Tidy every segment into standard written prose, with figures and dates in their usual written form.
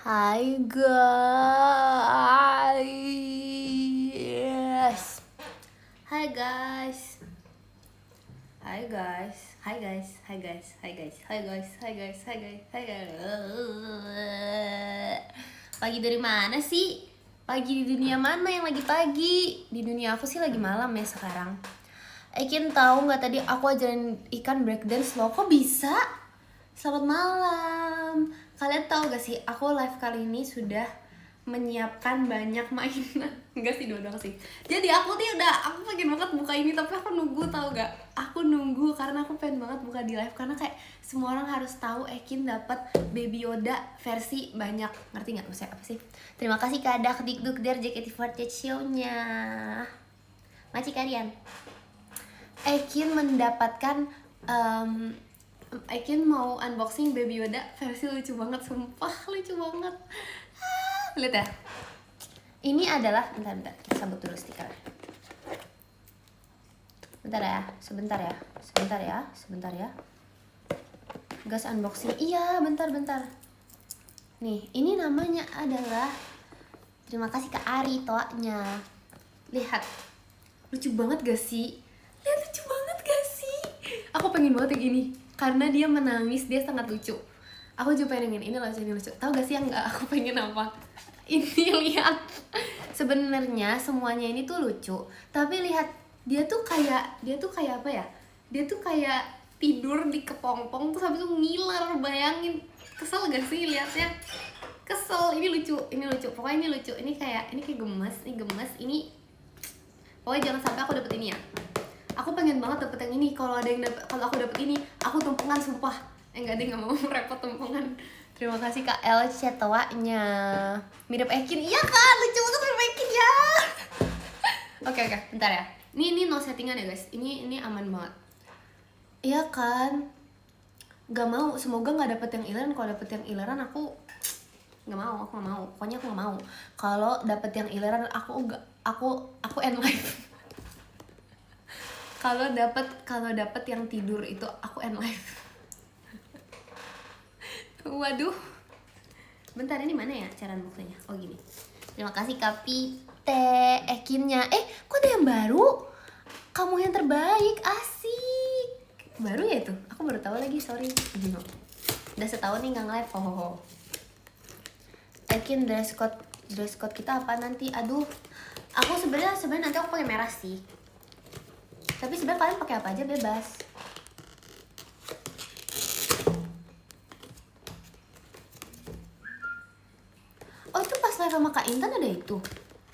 Hai guys. Hai guys. Hai guys. Hai guys. Hai guys. Hai guys. Hai guys. Hai guys. Hai guys. Hai guys. Pagi dari mana sih? Pagi di dunia mana yang lagi pagi? Di dunia aku sih lagi malam ya sekarang. Ekin tahu nggak tadi aku ajarin ikan breakdance loh. Kok bisa? Selamat malam. Kalian tahu gak sih, aku live kali ini sudah menyiapkan banyak mainan. Enggak sih, dua doang sih. Jadi aku pengen banget buka ini, tapi aku nunggu, tahu gak? Aku nunggu karena aku pengen banget buka di live, karena kayak semua orang harus tahu Ekin dapat Baby Yoda versi banyak. Ngerti nggak maksudnya apa sih? Terima kasih Kak Dak Dikduk dari JKT48 show-nya. Makasih kalian. Ekin mendapatkan Ekin mau unboxing Baby Yoda versi lucu banget, sumpah lucu banget. Lihat ya. Ini adalah bentar kita sabut dulu stikernya. Sebentar ya. Gas unboxing. Iya, bentar. Nih, ini namanya adalah terima kasih ke Ari toanya. Lihat. Lucu banget gak sih? Aku pengen banget yang ini karena dia menangis, dia sangat lucu. Aku juga pengen ini lucu. Tahu gak sih yang nggak aku pengen apa? Ini lihat. Sebenarnya semuanya ini tuh lucu, tapi lihat dia tuh kayak apa ya? Dia tuh kayak tidur di kepompong terus habis itu ngiler, bayangin. Kesel gak sih liatnya? Kesel. Ini lucu. Pokoknya ini lucu. Ini kayak gemes, ini pokoknya jangan sampai aku dapet ini ya. Aku pengen banget dapet yang ini. Kalau aku dapet ini, aku tumpengan sumpah. Enggak deh, nggak mau repot tumpengan. Terima kasih Kak El Cetoanya. Mirip Ekin, iya kan? Lucu banget mirip Ekin ya. Oke, bentar ya. Ini no settingan ya guys. Ini aman banget. Iya kan? Gak mau, semoga nggak dapet yang ileran. Kalau dapet yang ileran aku nggak mau. Pokoknya aku nggak mau. Kalau dapet yang ileran aku end live. Kalau dapet yang tidur itu aku end live. Waduh. Bentar, ini mana ya cara unboxingnya? Oh gini. Terima kasih Kapite Ekinnya. Kok ada yang baru? Kamu yang terbaik, asik. Baru ya itu? Aku baru tahu lagi, sorry. Udah setahun nih nggak live. Ekin dress code kita apa nanti? Aduh. Aku sebenarnya nanti aku pakai merah sih. Tapi sebenarnya kalian pakai apa aja bebas. Oh itu pas live sama Kak Intan ada itu.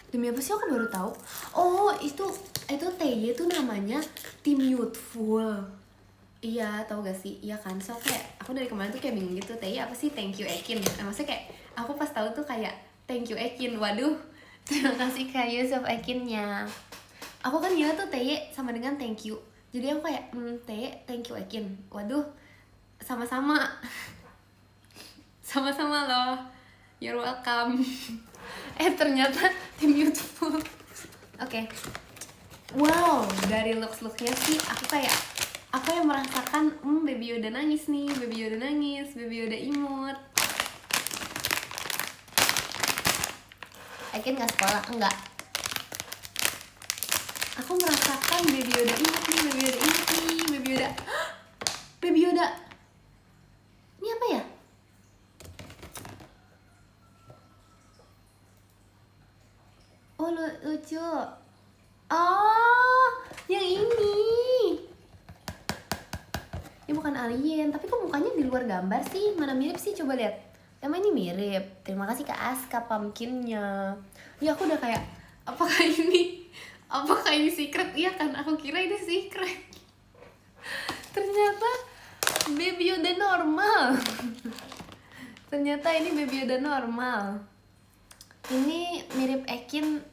Demi apa sih aku baru tahu. Oh itu TY tuh namanya Team Youthful. Iya tahu gak sih? Iya kan. So kayak aku dari kemarin tuh kayak bingung gitu. TY apa sih? Thank you Ekin. Maksudnya kayak aku pas tahu tuh kayak thank you Ekin. Waduh. Terima kasih Kak Yusuf Ekinnya. Aku kan gila tuh TY sama dengan thank you. Jadi aku kayak TY thank you Ekin. Waduh, sama-sama loh. You're welcome. Ternyata Tim Youthful. Oke. Wow, dari looks-looknya sih aku yang merasakan Baby Yoda nangis nih, Baby Yoda imut. Ekin gak sekolah? Enggak. Aku merasakan Baby Yoda imut nih, Baby Yoda. Ini apa ya? Oh lucu. Oh, yang ini. Ini bukan alien, tapi kok mukanya di luar gambar sih? Mana mirip sih? Coba lihat. Emang ini mirip. Terima kasih Kak Aska pumpkinnya. Ya aku udah kayak apakah ini secret? Iya kan, aku kira ini secret. Ternyata Baby Yoda normal. Ternyata ini Baby Yoda normal. Ini mirip Ekin.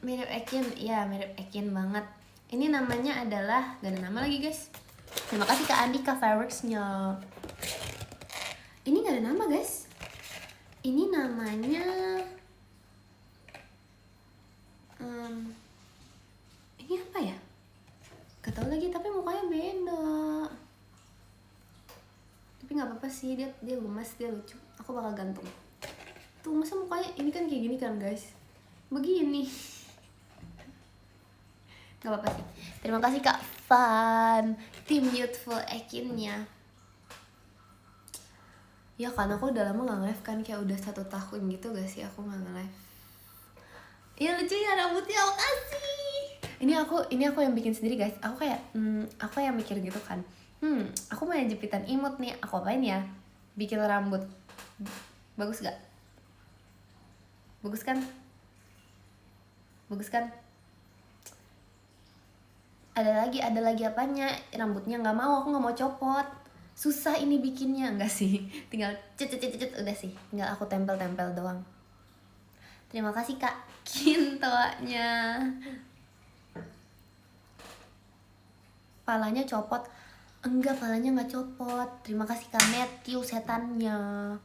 Iya mirip Ekin banget. Ini namanya adalah, gak ada nama lagi guys. Terima kasih Kak Andika Fireworks-nya. Ini gak ada nama guys. Ini namanya ini apa ya? Gak tau lagi, tapi mukanya beda. Tapi nggak apa-apa sih, dia gemas, dia lucu. Aku bakal gantung. Tuh masa mukanya ini kan kayak gini kan guys, begini. Gak apa-apa sih. Terima kasih Kak Fan, tim Youthful Akinnya. Ya kan aku udah lama gak nge-live kan, kayak udah 1 tahun gitu gak sih aku gak nge-live. Iya lucu ya rambutnya, makasih. Ini aku yang bikin sendiri guys. Aku yang mikir gitu kan. Aku mau jepitan imut nih, aku apain ya? Bikin rambut. Bagus gak? Bagus kan? Bagus kan? Ada lagi apanya? Rambutnya nggak mau, aku nggak mau copot. Susah ini bikinnya, enggak sih? Tinggal cet udah sih. Tinggal aku tempel doang. Terima kasih Kak Kintoanya. Palanya copot. Enggak, palanya nggak copot. Terima kasih Kak Matthew setannya.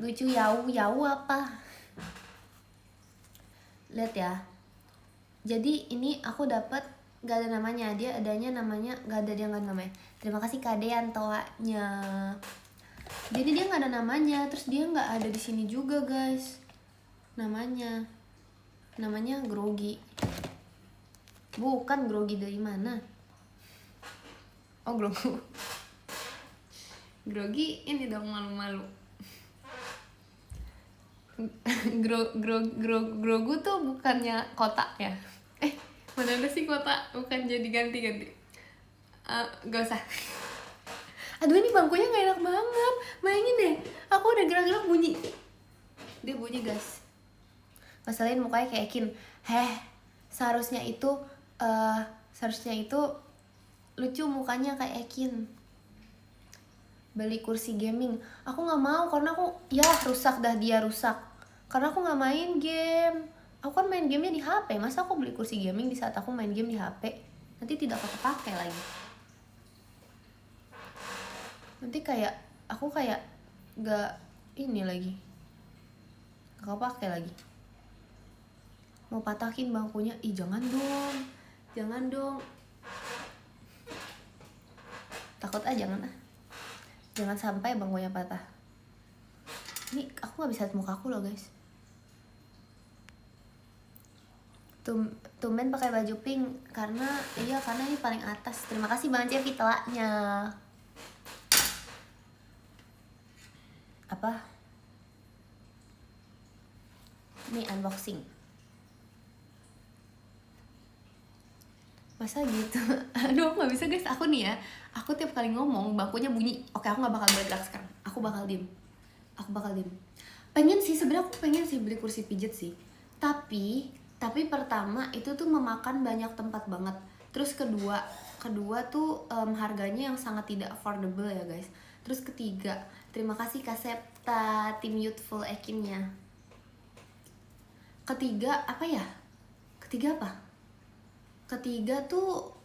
Lucu yau apa? Lihat ya. Jadi ini aku dapat gak ada namanya, dia adanya namanya gak ada, dia nggak ada namanya. Terima kasih Kak Dean toanya. Jadi dia nggak ada namanya, terus dia nggak ada di sini juga guys. Namanya Grogi. Bukan Grogi dari mana? Oh Grogi ini dong, malu-malu. Grogu tuh bukannya kotak ya? Mana ada sih kotak, bukan jadi ganti-ganti. Gak usah. Aduh ini bangkunya gak enak banget. Bayangin deh, aku udah gerak-gerak bunyi. Dia bunyi guys. Masalahin mukanya kayak Kin. Seharusnya itu lucu mukanya kayak Kin. Beli kursi gaming. Aku gak mau karena aku rusak dah, dia rusak. Karena aku gak main game. Aku kan main gamenya di HP. Masa aku beli kursi gaming di saat aku main game di HP? Nanti tidak kepake lagi. Nanti aku kayak gak ini lagi, gak kepake lagi. Mau patahin bangkunya. Jangan dong. Takut jangan sampai bangkunya patah. Ini aku gak bisa lihat muka aku loh guys. Tumben pakai baju pink karena ini paling atas. Terima kasih banget ya Vitelanya. Apa? Ini unboxing. Masa gitu? Aduh aku gak bisa guys. Aku nih ya, aku tiap kali ngomong bangkunya bunyi. Oke, aku gak bakal bergerak sekarang. Aku bakal diem. Sebenarnya aku pengen sih beli kursi pijet sih. Tapi pertama itu tuh memakan banyak tempat banget. Terus kedua tuh harganya yang sangat tidak affordable ya guys. Terus ketiga, terima kasih Kak Septa, tim Youthful Akinnya. Ketiga apa? Ketiga tuh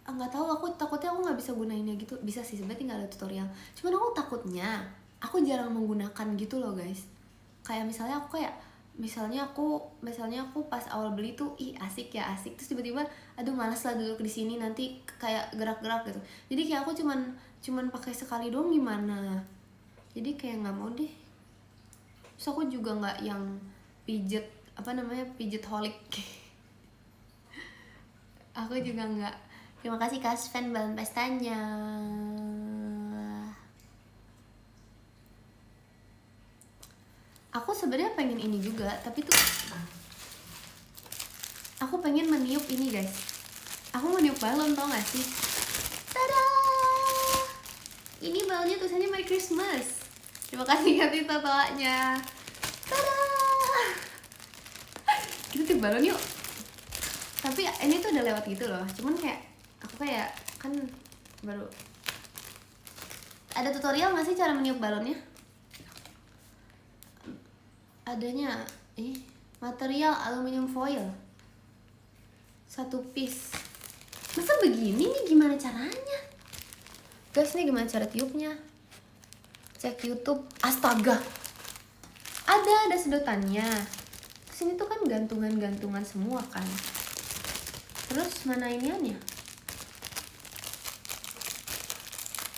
nggak tahu, aku takutnya aku nggak bisa gunainnya gitu. Bisa sih sebenarnya, tinggal ada tutorial. Cuman aku takutnya aku jarang menggunakan gitu loh guys. Kayak misalnya aku pas awal beli tuh asik terus tiba-tiba aduh malas lah duduk di sini, nanti kayak gerak-gerak gitu. Jadi kayak aku cuman pakai sekali doang gimana. Jadi kayak nggak mau deh. Terus aku juga nggak yang pijet holic. Aku juga nggak. Terima kasih Kak Sven bahan pestanya. Aku sebenarnya pengen ini juga, tapi tuh aku pengen meniup ini guys. Aku mau niup balon, tau gak sih? Tada! Ini balonnya tulisannya Merry Christmas. Terima kasih Kak Tito toanya. Tada! Kita tiup balon yuk. Tapi ini tuh udah lewat gitu loh. Cuman aku kan baru. Ada tutorial gak sih cara meniup balonnya? Adanya material aluminium foil 1 piece. Masa begini nih, gimana caranya? Guys, ini gimana cara tiupnya? Cek YouTube. Astaga, ada sedotannya. Terus ini tuh kan gantungan semua kan. Terus mana iniannya?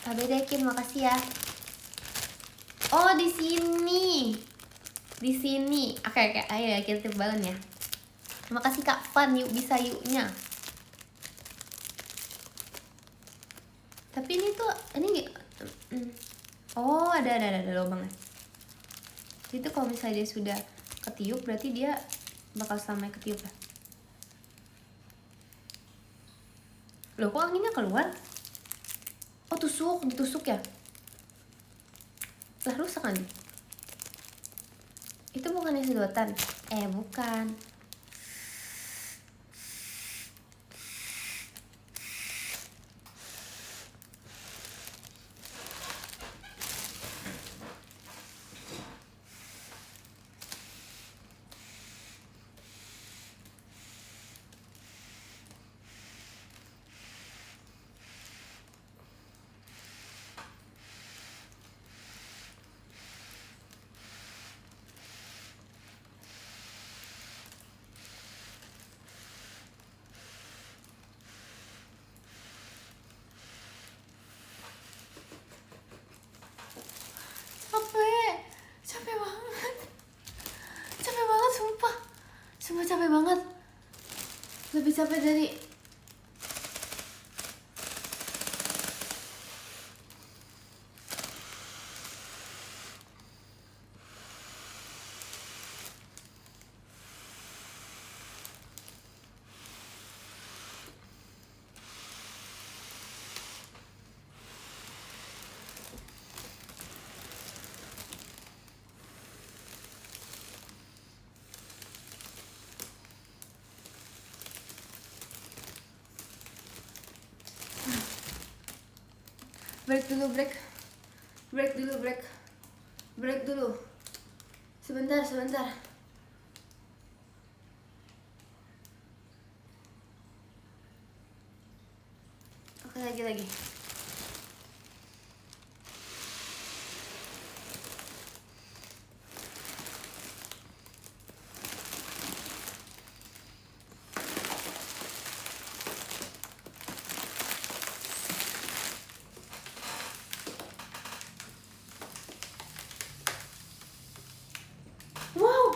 Tabedekin, makasih ya. Oh, di sini. di sini. Oke, ayo kita tiup balon ya. Terima kasih Kak Fan, yuk bisa yuknya. Tapi ini tuh oh ada lubangnya. Itu kalau misalnya dia sudah ketiup berarti dia bakal selamanya ketiup ya. Loh kok anginnya keluar? Oh ditusuk ya? Lah rusak kan? Itu bukannya sedotan? Bukan. Capek banget, capek banget, lebih capek dari break dulu sebentar. Oke, lagi wow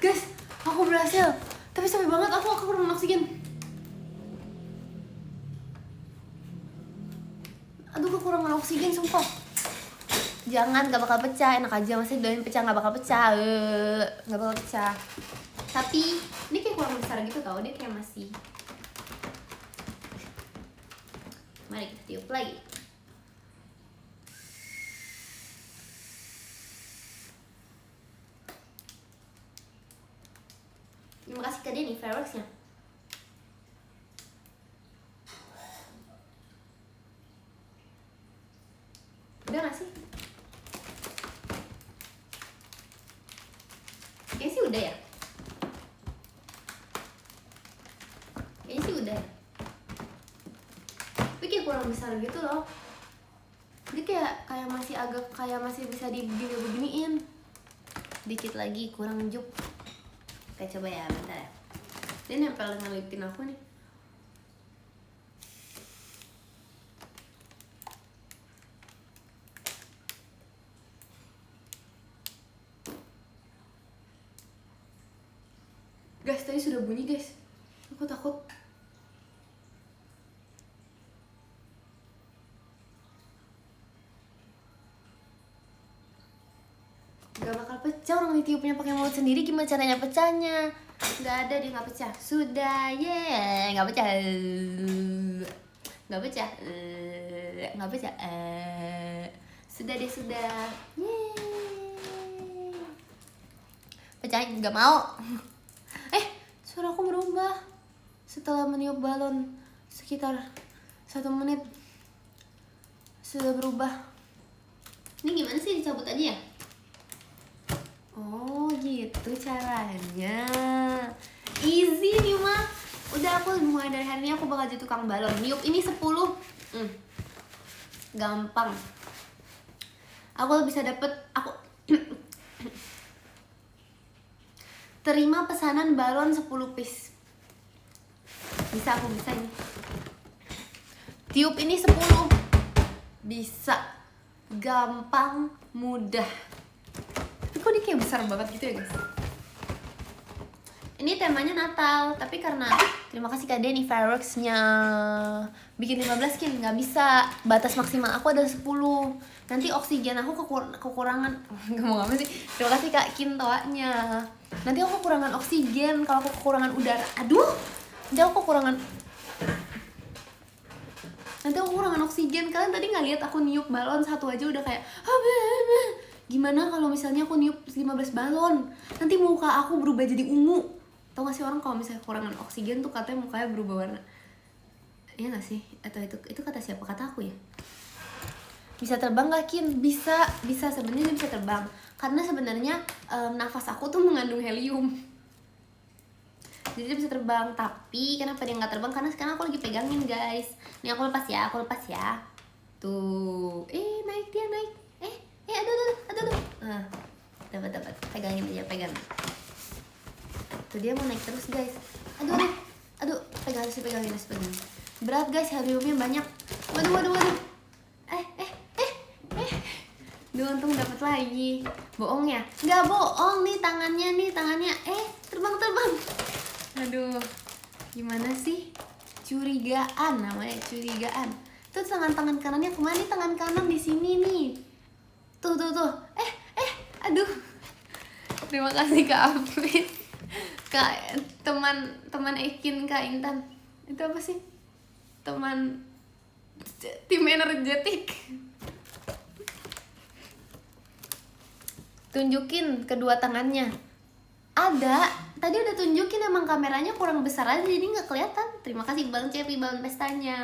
guys, aku berhasil. Tapi capek banget, aku kurang oksigen. Aduh, kekurangan oksigen sumpah. Jangan, gak bakal pecah. Enak aja, masih doain pecah, gak bakal pecah. Gak bakal pecah. Tapi ini kayak kurang besar gitu tau. Dia kayak masih. Mari kita tiup lagi. Terima kasih ke Denny fireworksnya. Udah gak sih? Kayaknya sih udah ya. Tapi kayak kurang besar gitu loh. Dia kayak masih agak masih bisa beginiin. Dikit lagi kurang juk. Oke, coba ya, bentar ya. Dia nempel dengan lipin aku nih. Guys, tadi sudah bunyi guys. Aku takut. Gak bakal pecah, orang ditiupnya pakai mulut sendiri. Gimana caranya pecahnya? Gak ada, dia gak pecah. Sudah, gak pecah. Gak pecah. Gak pecah. Sudah deh, sudah. Pecahin, gak mau. Suara aku berubah setelah meniup balon sekitar 1 menit. Sudah berubah. Ini gimana sih, dicabut aja ya? Oh gitu caranya. Easy nih mah. Udah, aku mulai dari hari ini aku bakal jadi tukang balon. Niup ini 10. Gampang. Aku bisa dapet. Aku terima pesanan balon 10 piece. Bisa, aku bisa ini. Tiup ini 10. Bisa. Gampang, mudah. kok dia kayak besar banget gitu ya guys. Ini temanya Natal, tapi karena terima kasih Kak Denny fireworksnya bikin 15 skin, nggak bisa, batas maksimal aku ada 10. Nanti oksigen aku kekurangan. Gak mau sih. Terima kasih Kak Kintoanya. Nanti aku kekurangan oksigen kalau aku kekurangan udara. Aduh, nanti aku kekurangan oksigen. Kalian tadi nggak lihat aku niup balon satu aja udah kayak gimana kalau misalnya aku niup 15 balon, nanti muka aku berubah jadi ungu. Tau gak sih orang kalau misalnya kekurangan oksigen tuh katanya mukanya berubah warna? Iya gak sih? Atau itu kata siapa? Kata aku ya? Bisa terbang gak Kin? Bisa sebenarnya bisa terbang. Karena sebenarnya nafas aku tuh mengandung helium. Jadi dia bisa terbang. Tapi kenapa dia gak terbang? Karena sekarang aku lagi pegangin guys. Nih aku lepas ya. Tuh. Naik dia naik. Aduh. Dapat. Pegangin aja, pegang. Tuh dia mau naik terus guys. Aduh, pegangin. Berat guys, heliumnya banyak. Waduh. Duh, untung dapat lagi. Bohong ya? Nggak bohong nih tangannya. Terbang. Aduh, gimana sih? Curigaan namanya, curigaan. Tuh tangan kanannya kemana nih? Tangan kanan di sini nih. Tuh. Aduh. Terima kasih Kak Afif. Kak, teman Ekin, Kak Intan. Itu apa sih? Teman tim energetik. Tunjukin kedua tangannya. Ada. Tadi udah tunjukin, emang kameranya kurang besar aja jadi nggak kelihatan. Terima kasih Bang Cepi, Bang Pestanya.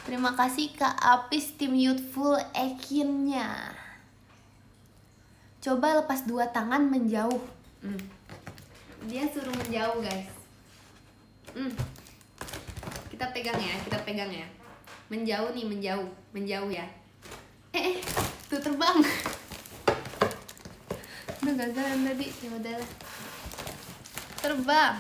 Terima kasih Kak Apis, tim Youthful Ekinnya. Coba lepas dua tangan menjauh. Dia suruh menjauh guys. Kita pegang ya. Menjauh ya. Tuh terbang. Udah gagal tadi. Ya udahlah. Terbang.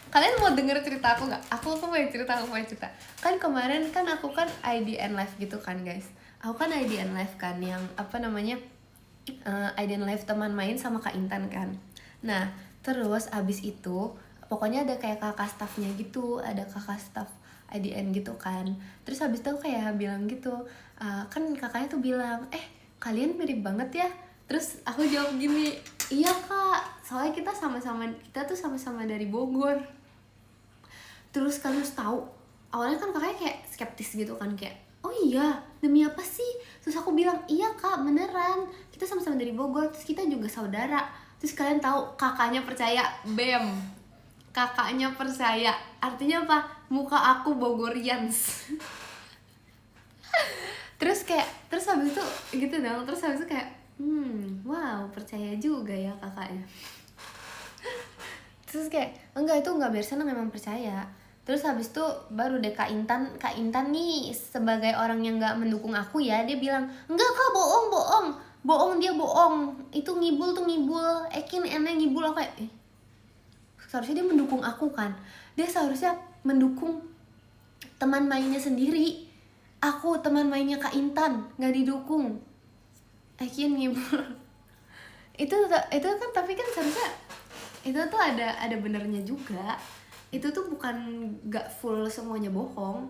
Kalian mau denger cerita aku nggak? Aku mau cerita. Kan kemarin kan aku kan IDN live gitu kan guys. Aku kan IDN live kan yang apa namanya? IDN live teman main sama Kak Intan kan. Nah, terus abis itu pokoknya ada kayak kakak staffnya gitu, ada kakak staff IDN gitu kan. Terus abis itu kayak bilang gitu, kan kakaknya tuh bilang, kalian mirip banget ya. Terus aku jawab gini, iya Kak, soalnya kita tuh sama-sama dari Bogor. Terus kalian harus tahu, awalnya kan kakaknya kayak skeptis gitu kan, kayak oh iya, demi apa sih? Terus aku bilang, iya Kak, beneran, kita sama-sama dari Bogor, terus kita juga saudara. Terus kalian tahu, kakaknya percaya, BEM. Kakaknya percaya, artinya apa? Muka aku Bogorians. Terus habis itu gitu dong, terus habis itu kayak wow, percaya juga ya kakaknya. Terus kayak enggak, itu enggak, biar seneng, memang percaya. Terus habis itu baru deh Kak Intan nih sebagai orang yang nggak mendukung aku ya, dia bilang enggak Kak, bohong, dia bohong, itu ngibul, Ekin enak ngibul. Aku kayak seharusnya dia mendukung aku kan, dia seharusnya mendukung teman mainnya sendiri. Aku teman mainnya Kak Intan nggak didukung, Ekin ngibul. itu kan, tapi kan seharusnya itu tuh ada benernya juga. Itu tuh bukan gak full semuanya bohong,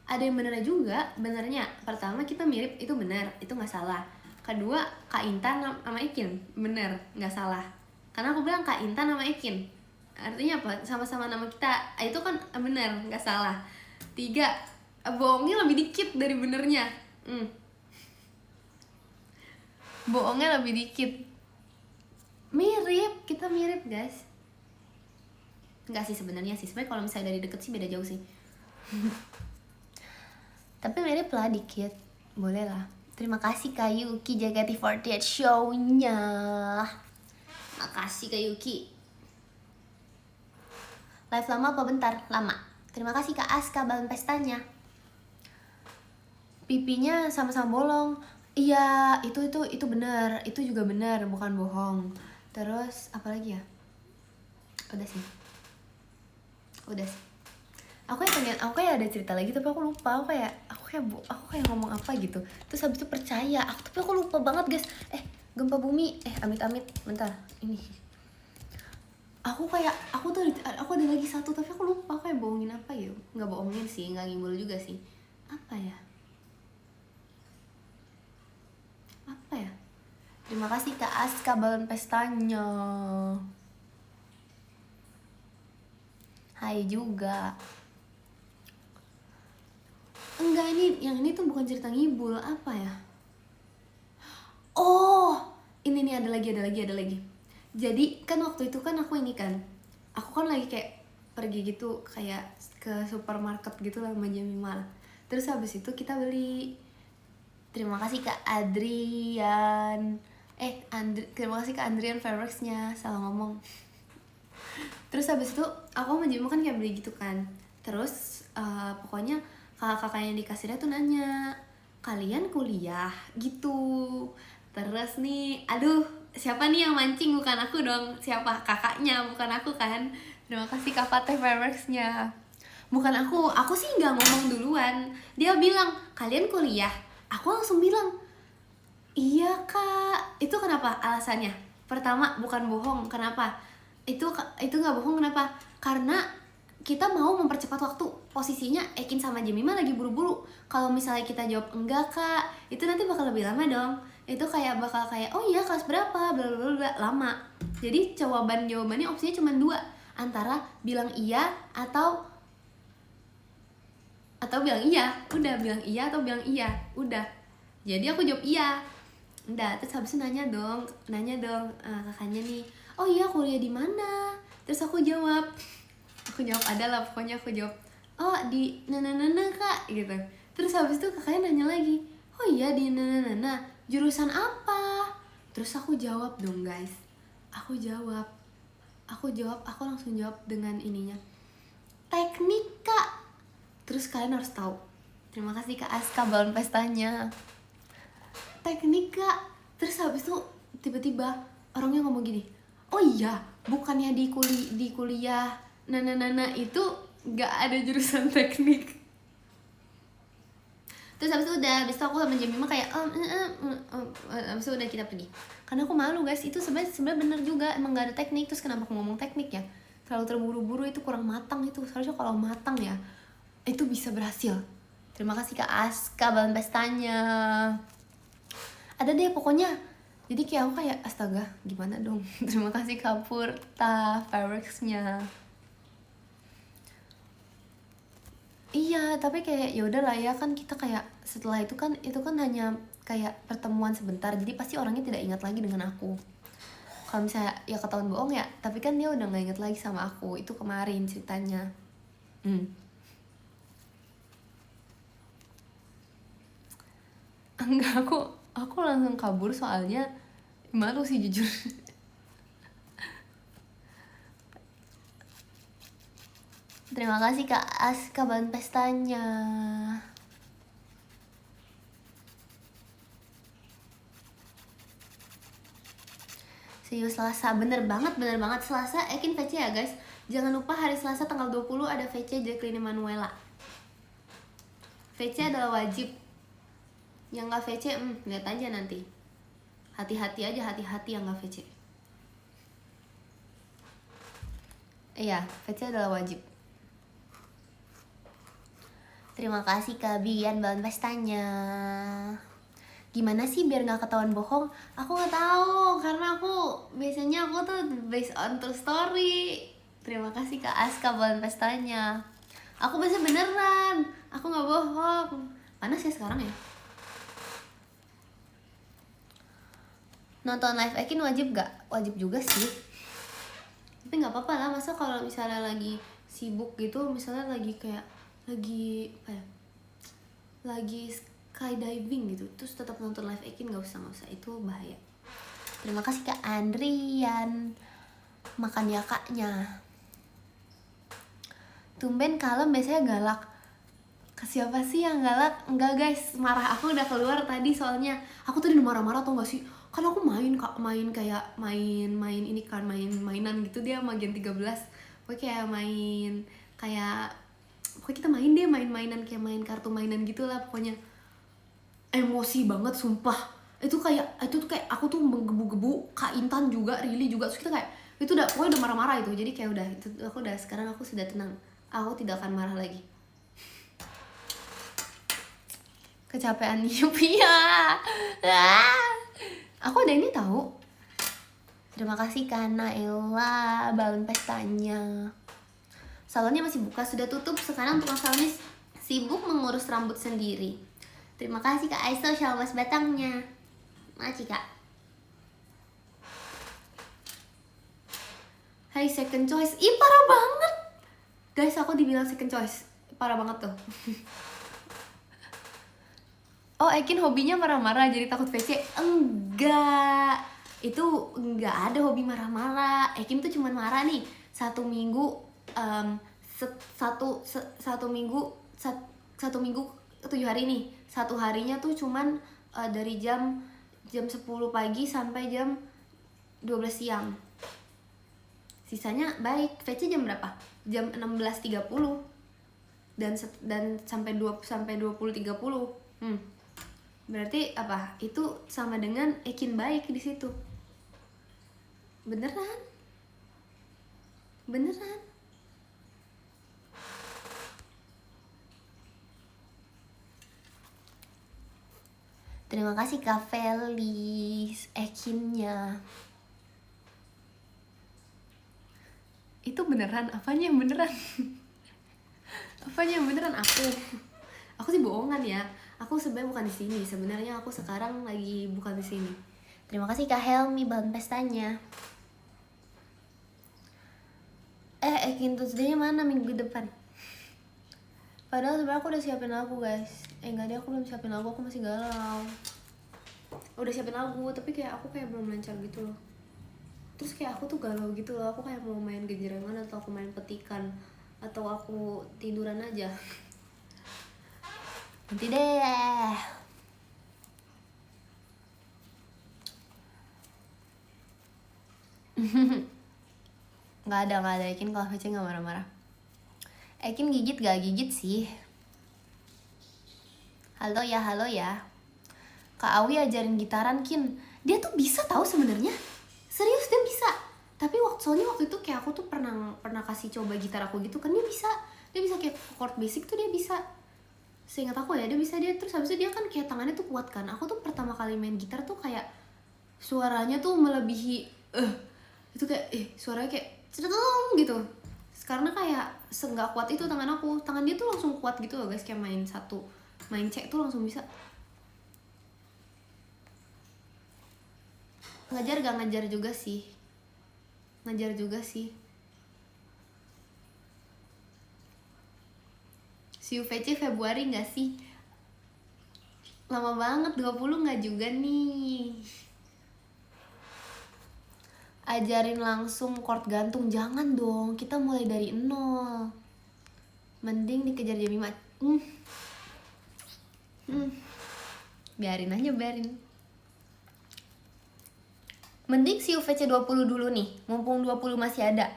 ada yang benernya juga. Benernya pertama kita mirip, itu benar, itu nggak salah. Kedua, Kak Intan sama Ekin bener, nggak salah, karena aku bilang Kak Intan sama Ekin, artinya apa? Sama-sama nama kita, itu kan bener, nggak salah. Tiga, bohongnya lebih dikit dari benernya. Bohongnya lebih dikit. Kita mirip guys. Enggak sih sebenarnya kalau misalnya dari deket sih beda jauh sih. Tapi mirip lah dikit, boleh lah. Terima kasih Kak Yuki JKT48 show-nya. Makasih Kak Yuki. Live lama apa bentar? Lama. Terima kasih Kak Aska, Bang Pestanya. Pipinya sama-sama bolong. Iya, itu benar, itu juga benar, bukan bohong. Terus apa lagi ya? Udah sih. Aku kayak ada cerita lagi tapi aku lupa. Aku kayak aku kayak ngomong apa gitu, terus habis itu percaya tapi aku lupa banget guys. Gempa bumi, amit-amit, bentar ini aku ada lagi satu tapi aku lupa aku kayak bohongin apa ya. Nggak bohongin sih, nggak ngimbul juga sih. Apa ya terima kasih Kak Aska balon pestanya. Hai juga. Enggak, yang ini tuh bukan cerita ngibul. Apa ya? Oh, ini nih ada lagi. Jadi kan waktu itu kan aku kan lagi kayak pergi gitu, kayak ke supermarket gitu lah sama Jamimal. Terus habis itu kita beli. Terima kasih Kak Adrian. Terima kasih Kak Adrian Fabrics-nya, salah ngomong. Terus habis itu aku sama Jamimal kan kayak beli gitu kan. Terus pokoknya kakak-kakaknya di kasirnya tuh nanya, kalian kuliah gitu. Terus nih, aduh, siapa nih yang mancing? Bukan aku dong. Siapa? Kakaknya, bukan aku kan. Terima kasih Kak Fateh Fairworks-nya. Bukan aku sih nggak ngomong duluan. Dia bilang, kalian kuliah? Aku langsung bilang, iya Kak. Itu kenapa alasannya? Pertama, bukan bohong. Kenapa? Itu nggak bohong, kenapa? Karena kita mau mempercepat waktu. Posisinya Ekin sama Jemima lagi buru-buru. Kalau misalnya kita jawab enggak Kak, itu nanti bakal lebih lama dong. Itu bakal kayak oh iya kelas berapa, bla bla bla, lama. Jadi jawabannya opsinya cuma 2, antara bilang iya atau bilang iya. Udah, bilang iya atau bilang iya. Udah. Jadi aku jawab iya. Udah, terus habis itu nanya dong kakaknya nih, oh iya kuliah di mana? Terus aku jawab adalah pokoknya aku jawab, oh di nana Kak gitu. Terus habis itu kakaknya nanya lagi, oh iya di nana jurusan apa? Terus aku jawab dong guys, aku langsung jawab dengan ininya, teknik Kak. Terus kalian harus tahu, terima kasih Kak Aska balon pestanya, teknik Kak. Terus habis itu tiba-tiba orangnya ngomong gini, oh iya bukannya di kuliah nana itu nggak ada jurusan teknik. Terus habis itu aku sama Jemima kayak habis itu udah kita pergi karena aku malu guys. Itu sebenarnya bener juga, emang nggak ada teknik. Terus kenapa aku ngomong teknik ya, terlalu terburu-buru, itu kurang matang. Itu seharusnya kalau matang ya itu bisa berhasil. Terima kasih Kak Aska balon pestanya. Ada deh pokoknya, jadi kayak aku kayak astaga gimana dong. Terima kasih Kak Purta Fireworks-nya. Iya, tapi kayak ya udahlah ya kan, kita kayak setelah itu kan hanya kayak pertemuan sebentar, jadi pasti orangnya tidak ingat lagi dengan aku. Kalau misalnya ya ketahuan bohong ya, tapi kan dia udah nggak ingat lagi sama aku. Itu kemarin ceritanya. Enggak, aku langsung kabur soalnya malu sih jujur. Terima kasih Kak Aska balon pestanya. See you Selasa. Bener banget Selasa Ekin VC ya guys. Jangan lupa hari Selasa tanggal 20 ada VC Jacqueline Emanuela. VC adalah wajib. Yang gak VC, lihat aja nanti. Hati-hati yang gak VC. Iya, VC adalah wajib. Terima kasih Kak Bian balon pestanya. Gimana sih biar gak ketahuan bohong? Aku gak tahu, karena biasanya aku tuh based on true story. Terima kasih Kak Aska balon pestanya. Aku biasa beneran, aku gak bohong. Panas ya sekarang ya? Nonton live Ekin wajib gak? Wajib juga sih. Tapi gak apa-apa lah, masa kalau misalnya lagi sibuk gitu, misalnya lagi skydiving gitu, terus tetap nonton live Ekin, gak usah, itu bahaya. Terima kasih Kak Andrian. Makan ya Kaknya. Tumben kalem, biasanya galak. Ke siapa sih yang galak? Enggak guys, marah aku udah keluar tadi soalnya. Aku tadi udah marah-marah tau gak sih? Kan aku main mainan gitu dia sama Gen 13. Gue kayak main kayak pokoknya kita main deh, main-mainan kayak main kartu mainan gitu lah pokoknya. Emosi banget sumpah. Itu tuh kayak aku tuh menggebu-gebu, Kak Intan juga, Rili juga, terus kita kayak itu udah pokoknya udah marah-marah itu. Jadi kayak udah itu aku udah, sekarang aku sudah tenang, aku tidak akan marah lagi. Kecapean ya. Aku ada ini tahu. Terima kasih karena Ella balon pestanya. Salonnya masih buka, sudah tutup sekarang tukang salonnya sibuk mengurus rambut sendiri. Terima kasih Kak Aiso, shalmas batangnya. Makasih Kak. Hai second choice. Ih parah banget guys, aku dibilang second choice. Parah banget tuh. Oh Ekin hobinya marah-marah jadi takut VC. Enggak, itu enggak ada hobi marah-marah. Ekin tuh cuman marah nih satu minggu, satu minggu 7 hari nih. Satu harinya tuh cuman dari jam 10 pagi sampai jam 12 siang. Sisanya baik. VC jam berapa? Jam 16.30 dan sampai 20.30. Berarti apa? Itu sama dengan Ekin baik di situ. Beneran. Terima kasih Kak Felis, Ekinnya. Itu beneran, apanya yang beneran? Apanya yang beneran? Aku sih bohongan ya. Aku sebenarnya bukan di sini. Sebenarnya aku sekarang lagi bukan di sini. Terima kasih Kak Helmi bahan pestanya. Ekin Tuesday-nya mana minggu depan? Padahal sebenarnya aku udah siapin lagu guys. Enggak deh, aku belum siapin lagu, aku masih galau. Udah siapin lagu, tapi kayak aku kayak belum lancar gitu loh. Terus kayak aku tuh galau gitu loh. Aku kayak mau main genjerangan atau aku main petikan atau aku tiduran aja. Nanti deh. Nggak ada Ekin kalau VC nggak marah-marah. Ekin gigit gak gigit sih. Halo ya. Kak Awi ajarin gitaran Kin. Dia tuh bisa tahu sebenarnya. Serius dia bisa. Tapi soalnya waktu itu kayak aku tuh pernah kasih coba gitar aku gitu kan, dia bisa kayak chord basic tuh dia bisa. Seingat aku ya dia terus habis itu dia kan kayak tangannya tuh kuat kan. Aku tuh pertama kali main gitar tuh kayak suaranya tuh melebihi itu kayak suaranya kayak cedeng gitu. Karena kayak senggak kuat itu tangan dia tuh langsung kuat gitu loh guys, kayak main C tuh langsung bisa. Ngajar juga sih. Si UVC Februari gak sih? Lama banget, 20 gak juga nih. Ajarin langsung chord gantung, jangan dong, kita mulai dari nol. Mending dikejar jam 5. Biarin. Mending si UVC 20 dulu nih, mumpung 20 masih ada.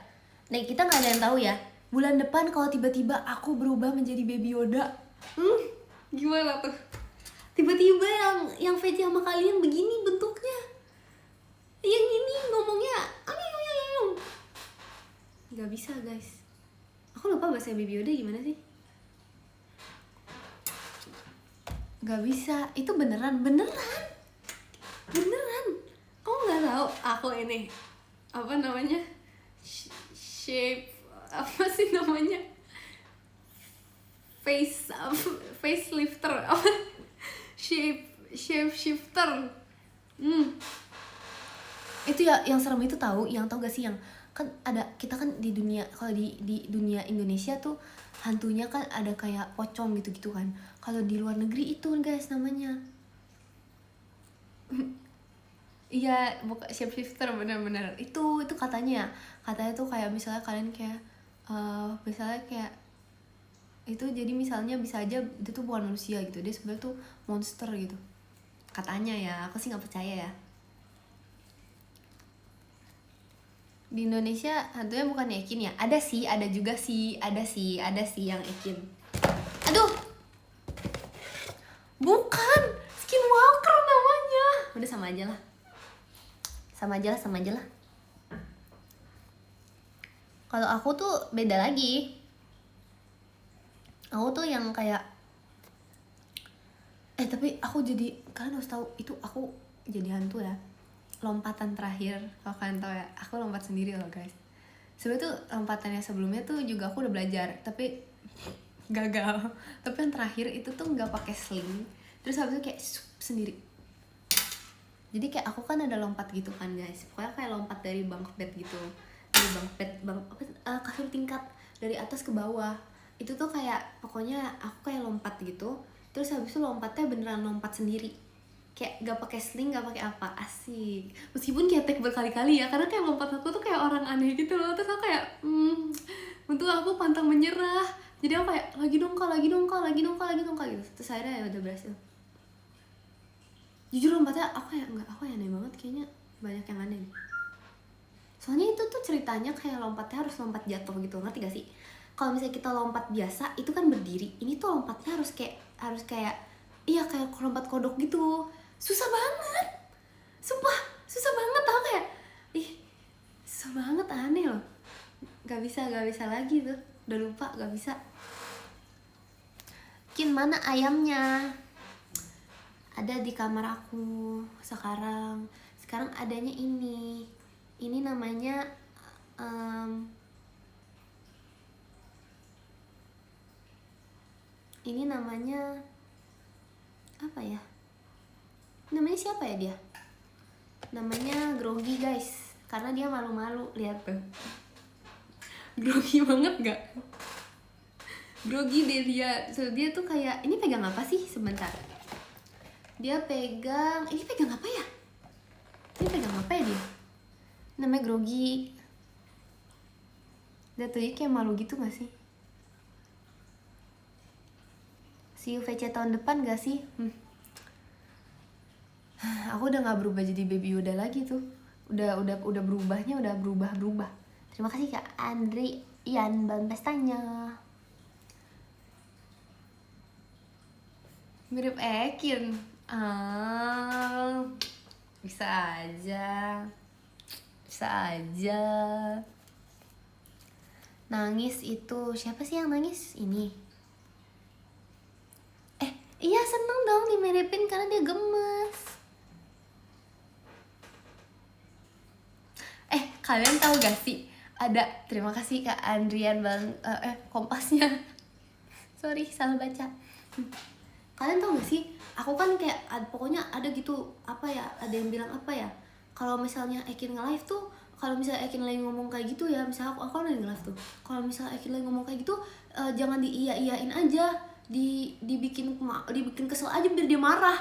Nah kita gak ada yang tahu ya, bulan depan kalau tiba-tiba aku berubah menjadi Baby Yoda, gimana tuh? Tiba-tiba yang VC sama kalian begini bentuknya, yang ini ngomongnya nggak bisa guys. Aku lupa bahasa Baby Yoda gimana sih. Nggak bisa, itu beneran. Kamu nggak tahu aku ini apa namanya, shape apa sih namanya, facelifter apa, shape shifter. Itu ya yang serem itu tahu gak sih, yang kan ada, kita kan di dunia, kalau di dunia Indonesia tuh hantunya kan ada kayak pocong gitu kan. Kalau di luar negeri itu guys namanya iya, bukan shapeshifter, bener-bener itu katanya tuh kayak misalnya kalian kayak misalnya kayak itu, jadi misalnya bisa aja itu tuh bukan manusia gitu, dia sebenarnya tuh monster gitu katanya ya. Aku sih nggak percaya ya. Di Indonesia hantunya bukan Ekin ya? Ada sih, ada juga sih, ada sih yang Ekin. Aduh, bukan, Skinwalker namanya. Udah sama aja lah. Kalau aku tuh beda lagi. Aku tuh yang kayak tapi aku jadi, kalian harus tahu itu aku jadi hantu ya. Lompatan terakhir, kalau kalian tahu ya, aku lompat sendiri loh guys. Sebenarnya tuh lompatannya sebelumnya tuh juga aku udah belajar, tapi gagal. Tapi yang terakhir itu tuh nggak pakai sling, terus habis itu kayak sendiri. Jadi kayak aku kan ada lompat gitu kan guys, pokoknya kayak lompat dari bunk bed gitu, dari kasur tingkat dari atas ke bawah. Itu tuh kayak pokoknya aku kayak lompat gitu, terus habis itu lompatnya beneran lompat sendiri, kayak gak pakai sling, gak pakai apa, asik. Meskipun ketek berkali-kali ya, karena kayak lompat aku tuh kayak orang aneh gitu loh. Terus aku kayak untuk aku pantang menyerah, jadi aku kayak lagi dongkal gitu. Terus akhirnya ya udah berhasil. Jujur lompatnya aku kayak aku aneh banget, kayaknya banyak yang aneh. Soalnya itu tuh ceritanya kayak lompatnya harus lompat jatuh gitu, ngerti gak sih? Kalau misalnya kita lompat biasa itu kan berdiri, ini tuh lompatnya harus kayak iya kayak lompat kodok gitu. Susah banget, sumpah susah banget. Tau kayak susah banget, aneh loh. Gak bisa lagi tuh, udah lupa, gak bisa. Kin, mana ayamnya? Ada di kamar aku sekarang adanya ini namanya ini namanya apa ya? Namanya siapa ya dia? Namanya Grogi guys, karena dia malu-malu, lihat tuh. Grogi banget gak? Grogi deh dia. So, dia tuh kayak, ini pegang apa sih? Sebentar. Dia pegang, ini pegang apa ya? Ini pegang apa ya dia? Namanya Grogi. Dia tuh kayak malu gitu gak sih? See you VC tahun depan gak sih? Aku udah gak berubah jadi baby Yoda lagi tuh. Udah berubahnya udah berubah. Terima kasih Kak Andri Ian Ban Pestanya. Mirip Ekin. Bisa aja. Nangis itu siapa sih yang nangis? Ini. Iya, seneng dong dimiripin karena dia gemes. Kalian tahu gak sih? Ada, terima kasih Kak Andrian Bang Kompasnya. Sorry, salah baca. Kalian tahu gak sih? Aku kan kayak pokoknya ada gitu, apa ya? Ada yang bilang apa ya? Kalau misalnya Ekin nge-live tuh, kalau misalnya Ekin lagi ngomong kayak gitu ya, misalnya aku lagi nge-live tuh. Kalau misalnya Ekin lagi ngomong kayak gitu, jangan diiyain aja. Dibikin kesel aja biar dia marah.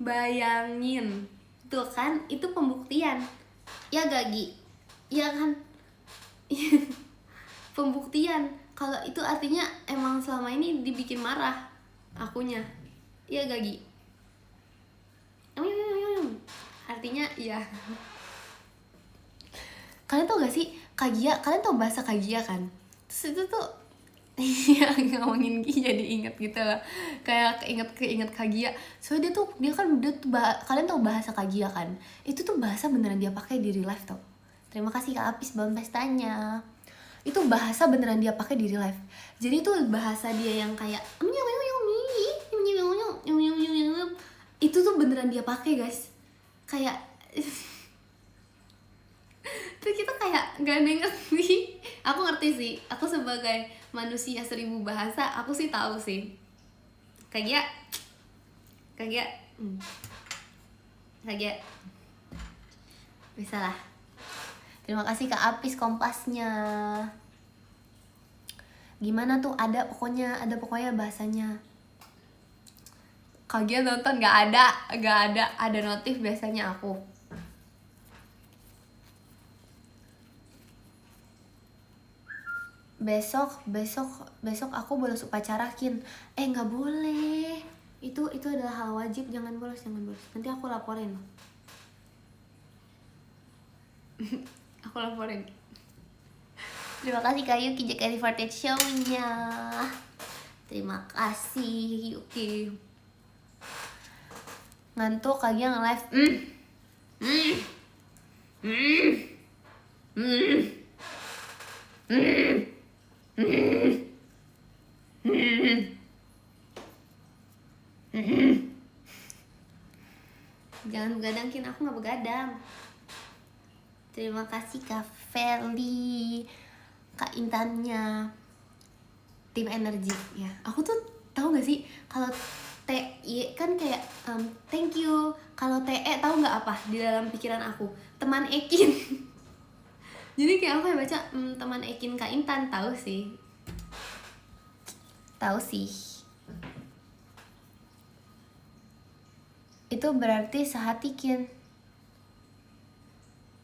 Bayangin. Tuh kan, itu pembuktian. Ya Gagi, ya kan? Pembuktian kalau itu artinya emang selama ini dibikin marah akunya. Ya Gagi, artinya ya. Kalian tau gak sih Kagia? Kalian tau bahasa Kagia kan? Terus itu tuh ngomongin Gi jadi inget gitu loh, kayak keinget Kagia. Soalnya kalian tau bahasa Kagia kan? Itu tuh bahasa beneran dia pakai di real life tau. Terima kasih Kak Apis Bang Pestanya. Itu bahasa beneran dia pakai di real life. Jadi itu bahasa dia yang kayak itu tuh beneran dia pakai guys. Kayak tuh kita kayak gak ngerti. Aku ngerti sih, aku sebagai manusia 1000 bahasa, aku sih tahu sih. Kayak bisa lah. Terima kasih Kak Apis Kompasnya. Gimana tuh? Ada pokoknya bahasanya. Kagia nonton gak ada notif biasanya aku. Besok aku bolos upacara Kin. Nggak boleh. Itu adalah hal wajib, jangan bolos. Nanti aku laporin. Aku laporin. Terima kasih Kak Yuki JKT48 show-nya. Terima kasih Yuki. Ngantuk lagi nge-live. Jangan begadang Kin, aku gak begadang. Terima kasih Kak Feli, Kak Intannya, tim energi ya. Aku tuh tahu gak sih kalau TI kan kayak thank you. Kalau TE tahu nggak apa di dalam pikiran aku? Teman Ekin. Jadi kayak aku yang baca teman Ekin Kak Intan, tahu sih. Tahu sih. Itu berarti sehati Kin.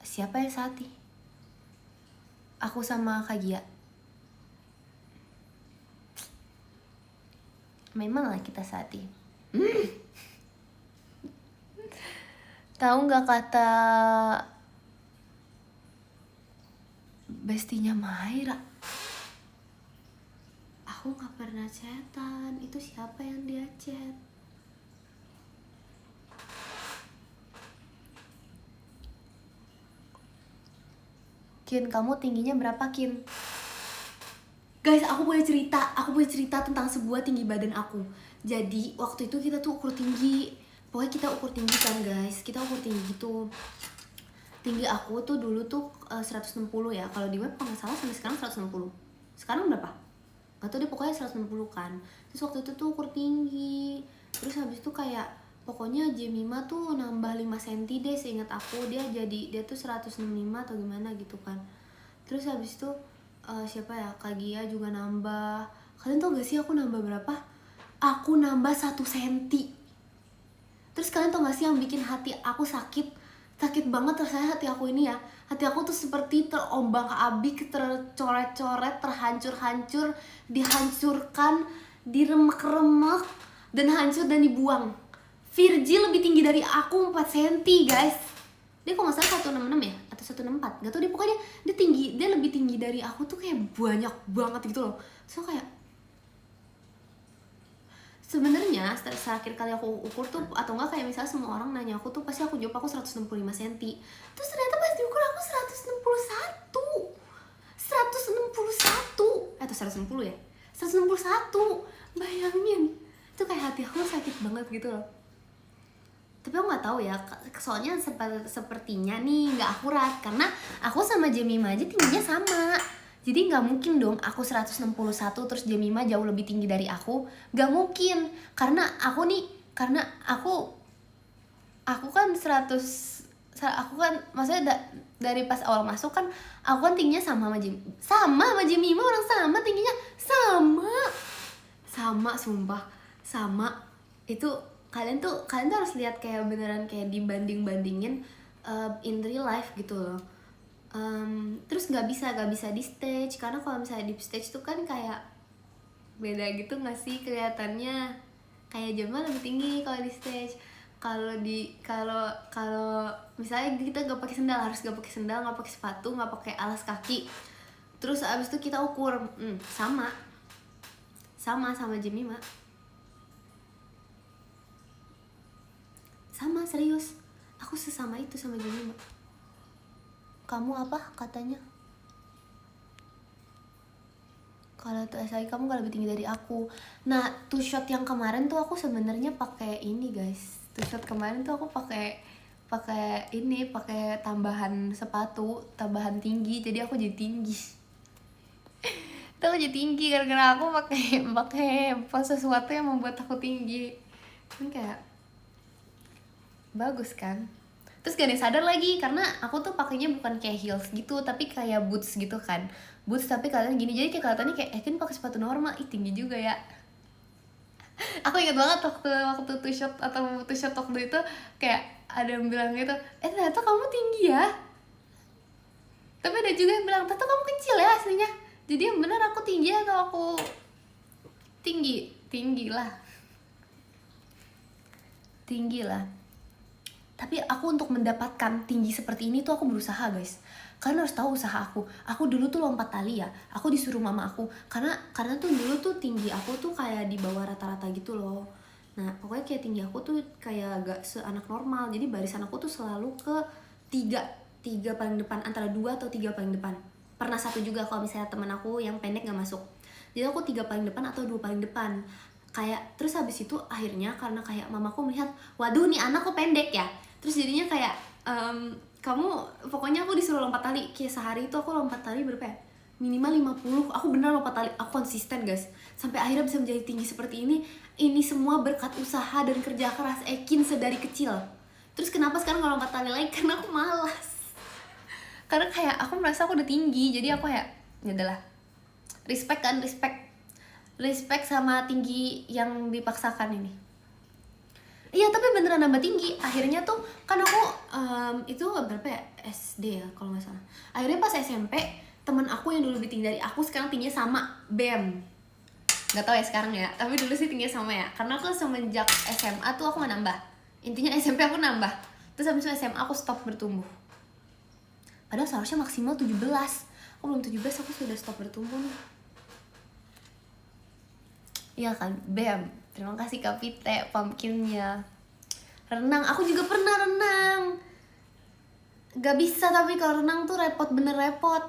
Siapa yang sehati? Aku sama Kak Gia. Memanglah kita sehati. Tahu nggak kata bestinya Maira? Aku nggak pernah chatan. Itu siapa yang dia chat? Kin, kamu tingginya berapa Kin? Guys, aku punya cerita tentang sebuah tinggi badan aku. Jadi waktu itu kita tuh ukur tinggi. Pokoknya kita ukur tinggi kan guys. Kita ukur tinggi gitu. Tinggi aku tuh dulu tuh 160 ya. Kalau di web kalau nggak salah sampai sekarang 160. Sekarang berapa? Gak tau deh, pokoknya 160 kan. Terus waktu itu tuh ukur tinggi. Terus habis itu kayak pokoknya Jemima tuh nambah 5 cm deh seingat aku. Dia tuh 165 atau gimana gitu kan. Terus habis itu siapa ya, Kak Gia juga nambah. Kalian tau gak sih aku nambah berapa? Aku nambah 1 cm. Terus kalian tau gak sih yang bikin hati aku sakit banget rasanya hati aku ini ya. Hati aku tuh seperti terombang-ambing, tercoret-coret, terhancur-hancur, dihancurkan, diremek-remek, dan hancur dan dibuang. Virgil lebih tinggi dari aku 4 cm guys. Dia kok gak salah 166 ya? Atau 164, gak tau deh, pokoknya dia tinggi. Dia lebih tinggi dari aku tuh kayak banyak banget gitu loh. So kayak sebenarnya terakhir kali aku ukur tuh, atau enggak kayak misalnya semua orang nanya aku tuh, pasti aku jawab aku 165 cm. Terus ternyata pas diukur aku 161 atau 160 ya, 161. Bayangin, itu kayak hati aku sakit banget gitu loh. Tapi aku nggak tahu ya, soalnya sepertinya nih nggak akurat, karena aku sama Jemima aja tingginya sama. Jadi nggak mungkin dong aku 161 terus Jemima jauh lebih tinggi dari aku. Nggak mungkin, karena aku kan 100, aku kan maksudnya dari pas awal masuk kan aku kan tingginya sama sama Jemima, orang sama tingginya, sama sumpah sama. Itu kalian tuh harus lihat kayak beneran kayak dibanding-bandingin in real life gitu loh. Terus nggak bisa di stage, karena kalau misalnya di stage tuh kan kayak beda gitu nggak sih kelihatannya. Kayak Jamal lebih tinggi kalau di stage. Kalau misalnya kita nggak pakai sendal, harus nggak pakai sendal, nggak pakai sepatu, nggak pakai alas kaki. Terus abis itu kita ukur sama Jemima. Sama, serius, aku sesama itu sama Jemima. Kamu apa katanya? Kalau tuh SI kamu gak lebih tinggi dari aku. Nah, two shot yang kemarin tuh aku sebenarnya pakai ini guys. Two shot kemarin tuh aku pakai tambahan sepatu, tambahan tinggi, jadi aku jadi tinggi. Tuh aku jadi tinggi gara-gara aku pakai sesuatu yang membuat aku tinggi. Kan kayak bagus kan. Terus gak ada yang sadar lagi, karena aku tuh pakainya bukan kayak heels gitu, tapi kayak boots gitu kan. Boots tapi kalian gini, jadi kayak kelihatannya kayak kan pakai sepatu normal. Ih, tinggi juga ya. Aku ingat banget waktu two shot waktu itu kayak ada yang bilang gitu, ternyata kamu tinggi ya. Tapi ada juga yang bilang, ternyata kamu kecil ya aslinya. Jadi yang benar aku tinggi atau aku tinggi lah. Tapi aku untuk mendapatkan tinggi seperti ini tuh aku berusaha guys. Kalian harus tahu usaha aku dulu tuh lompat tali ya, aku disuruh mama aku, karena tuh dulu tuh tinggi aku tuh kayak di bawah rata-rata gitu loh. Nah pokoknya kayak tinggi aku tuh kayak gak seanak normal, jadi barisan aku tuh selalu ke tiga paling depan, antara 2 atau 3 paling depan. Pernah 1 juga kalau misalnya temen aku yang pendek gak masuk, jadi aku 3 paling depan atau 2 paling depan. Kayak terus habis itu akhirnya karena kayak mamaku melihat, waduh nih anak kok pendek ya, terus jadinya kayak kamu pokoknya aku disuruh lompat tali, kayak sehari itu aku lompat tali berapa ya, minimal 50. Aku bener lompat tali, aku konsisten guys, sampai akhirnya bisa menjadi tinggi seperti ini semua berkat usaha dan kerja keras Ekin sedari kecil. Terus kenapa sekarang kalau lompat tali lagi? Karena aku malas, karena kayak aku merasa aku udah tinggi, jadi aku kayak ya udahlah, respect kan, respect sama tinggi yang dipaksakan ini. Iya tapi beneran nambah tinggi. Akhirnya tuh kan aku itu berapa ya, SD ya kalau nggak salah. Akhirnya pas SMP teman aku yang dulu lebih tinggi dari aku sekarang tingginya sama, BEM. Gak tau ya sekarang ya, tapi dulu sih tingginya sama ya. Karena aku semenjak SMA tuh aku gak nambah. Intinya SMP aku nambah, terus habis itu SMA aku stop bertumbuh. Padahal seharusnya maksimal 17. Aku belum 17 aku sudah stop bertumbuh nih. Iya kan, BEM. Terima kasih Kak Pite, pumpkinnya. Renang, aku juga pernah renang. Gak bisa tapi kalau renang tuh repot, bener repot.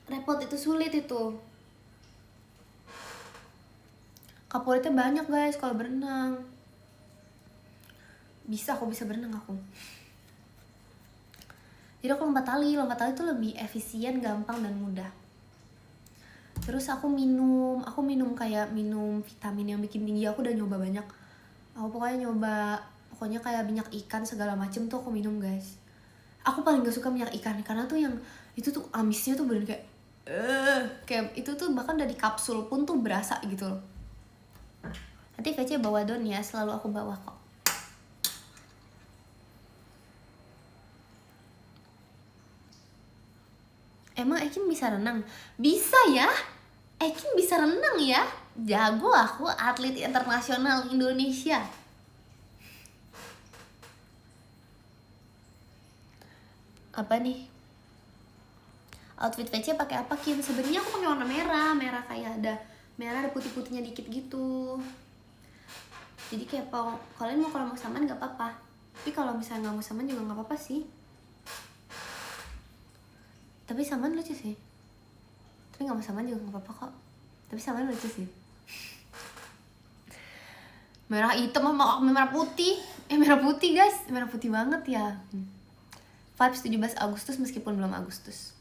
Repot itu, sulit itu. Kaporitnya banyak guys kalau berenang. Aku bisa berenang aku. Jadi aku lompat tali tuh lebih efisien, gampang dan mudah. Terus aku minum kayak minum vitamin yang bikin tinggi, aku udah nyoba banyak. Aku pokoknya kayak minyak ikan segala macem tuh aku minum guys. Aku paling gak suka minyak ikan karena tuh yang itu tuh amisnya tuh bener kayak itu tuh bahkan dari kapsul pun tuh berasa gitu loh. Nanti VC bawa don ya, selalu aku bawa kok. Emang Ekin bisa renang? Bisa ya? Ekin bisa renang ya? Jago aku, atlet internasional Indonesia. Apa nih? Outfit VC pakai apa Kin? Sebenarnya aku pakai warna merah kayak ada putih-putihnya dikit gitu. Jadi kayak kalian kalau mau saman gak apa-apa. Tapi kalau misalnya nggak mau saman juga nggak apa-apa sih. Tapi saman lucu sih. Tapi nggak mau saman juga nggak apa-apa kok. Tapi saman lucu sih. Merah hitam sama merah putih. Merah putih guys, merah putih banget ya. Vibes 17 Agustus meskipun belum Agustus.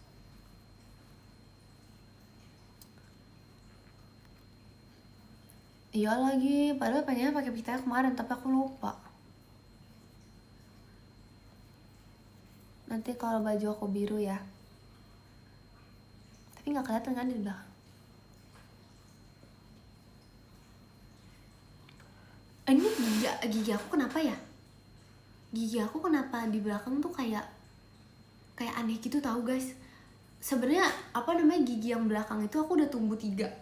Iya lagi, padahal pengennya pakai pita kemarin tapi aku lupa. Nanti kalau baju aku biru ya. Tapi nggak kelihatan kan di belakang. Ini gigi aku kenapa ya? Gigi aku kenapa di belakang tuh kayak aneh gitu tahu guys. Sebenarnya gigi yang belakang itu aku udah tumbuh 3.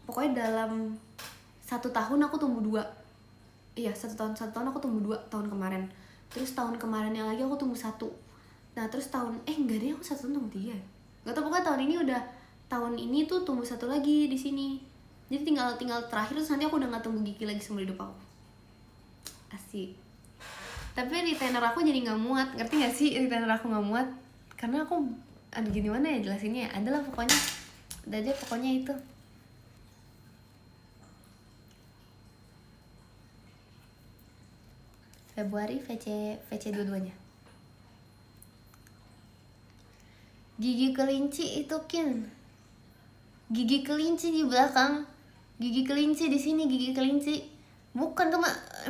Pokoknya dalam 1 tahun aku tumbuh 2. Iya 1 tahun aku tumbuh 2 tahun kemarin. Terus tahun kemarinnya lagi aku tumbuh 1. Nah terus enggak deh, aku 1 tahun tumbuh 3. Gak tau, pokoknya tahun ini tuh tumbuh 1 lagi di sini. Jadi tinggal terakhir, terus nanti aku udah gak tumbuh gigi lagi seumur hidup aku. Asik. Tapi retainer aku jadi gak muat, ngerti gak sih retainer aku gak muat? Karena aku, gimana ya jelasinnya ya, adalah pokoknya udah aja pokoknya itu. Februari VC dua-duanya. Gigi kelinci itu Kin. Gigi kelinci di belakang. Gigi kelinci di sini, gigi kelinci. Bukan tuh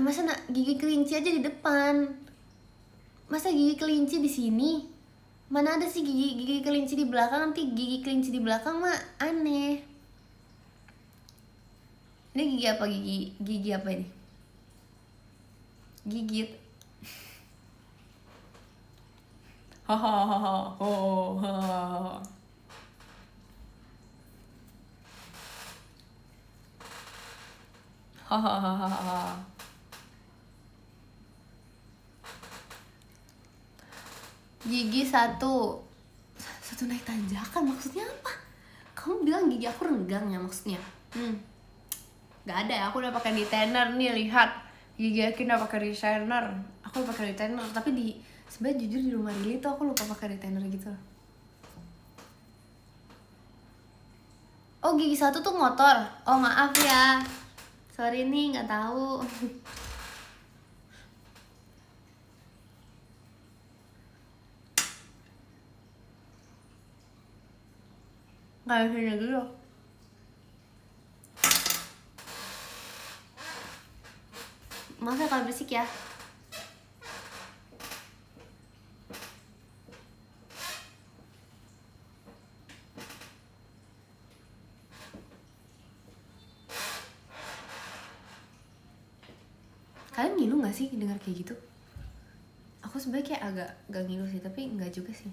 masa gigi kelinci aja di depan. Masa gigi kelinci di sini? Mana ada sih gigi kelinci di belakang? Nanti gigi kelinci di belakang mah aneh. Ini gigi apa? Gigi apa ini? Gigit. Hahaha. Hahaha. Gigi satu naik tanjakan maksudnya apa? Kamu bilang gigi aku renggang ya maksudnya? Gak ada ya, aku udah pakai retainer nih, lihat gigi aku udah pakai retainer. Aku udah pakai retainer, tapi sebenarnya jujur di rumah Lili tuh aku lupa pakai retainer gitu. Oh gigi satu tuh motor. Oh maaf ya, sorry nih nggak tahu. Nggak bisa dulu. Maaf ya kalau berisik ya. Kalian ngilu gak sih dengar kayak gitu? Aku sebenarnya kayak agak gak ngilu sih, tapi enggak juga sih.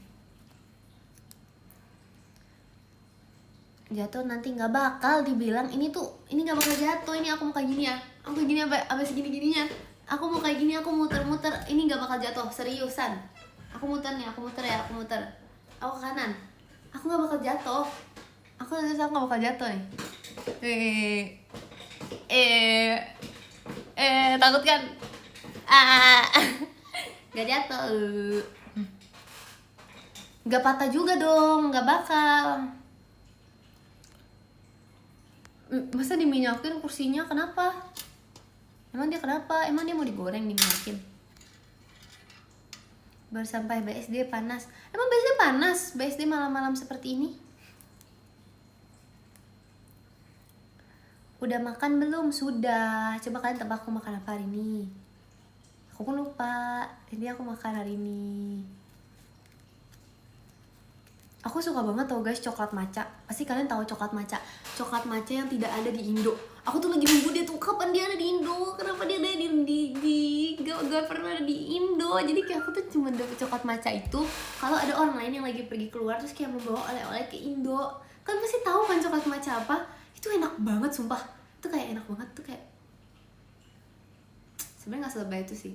Jatuh nanti nggak bakal dibilang ini nggak bakal jatuh, ini aku mau kayak gini ya, aku kayak gini apa segini-gininya, aku mau kayak gini, aku muter-muter, ini nggak bakal jatuh, seriusan. Aku muter nih, aku muter, aku ke kanan, aku nggak bakal jatuh, aku nggak bakal jatuh nih. Takut kan? Nggak jatuh, nggak patah juga dong, nggak bakal. Masa diminyakin kursinya, kenapa? Emang dia kenapa? Emang dia mau digoreng diminyakin? Baru sampai BSD panas. Emang BSD panas? BSD malam-malam seperti ini? Udah makan belum? Sudah. Coba kalian tebak aku makan apa hari ini? Aku pun lupa. Jadi aku makan hari ini. Aku suka banget tau guys coklat matcha. Pasti kalian tahu coklat matcha. Coklat matcha yang tidak ada di Indo. Aku tuh lagi nunggu dia tuh, kapan dia ada di Indo? Kenapa dia ada gak pernah ada di Indo. Jadi kayak aku tuh cuma dapet coklat matcha itu kalau ada orang lain yang lagi pergi keluar terus kayak membawa oleh-oleh ke Indo. Kalian pasti tahu kan coklat matcha apa? Itu enak banget sumpah. Itu kayak enak banget tuh, kayak sebenarnya nggak selebay itu sih.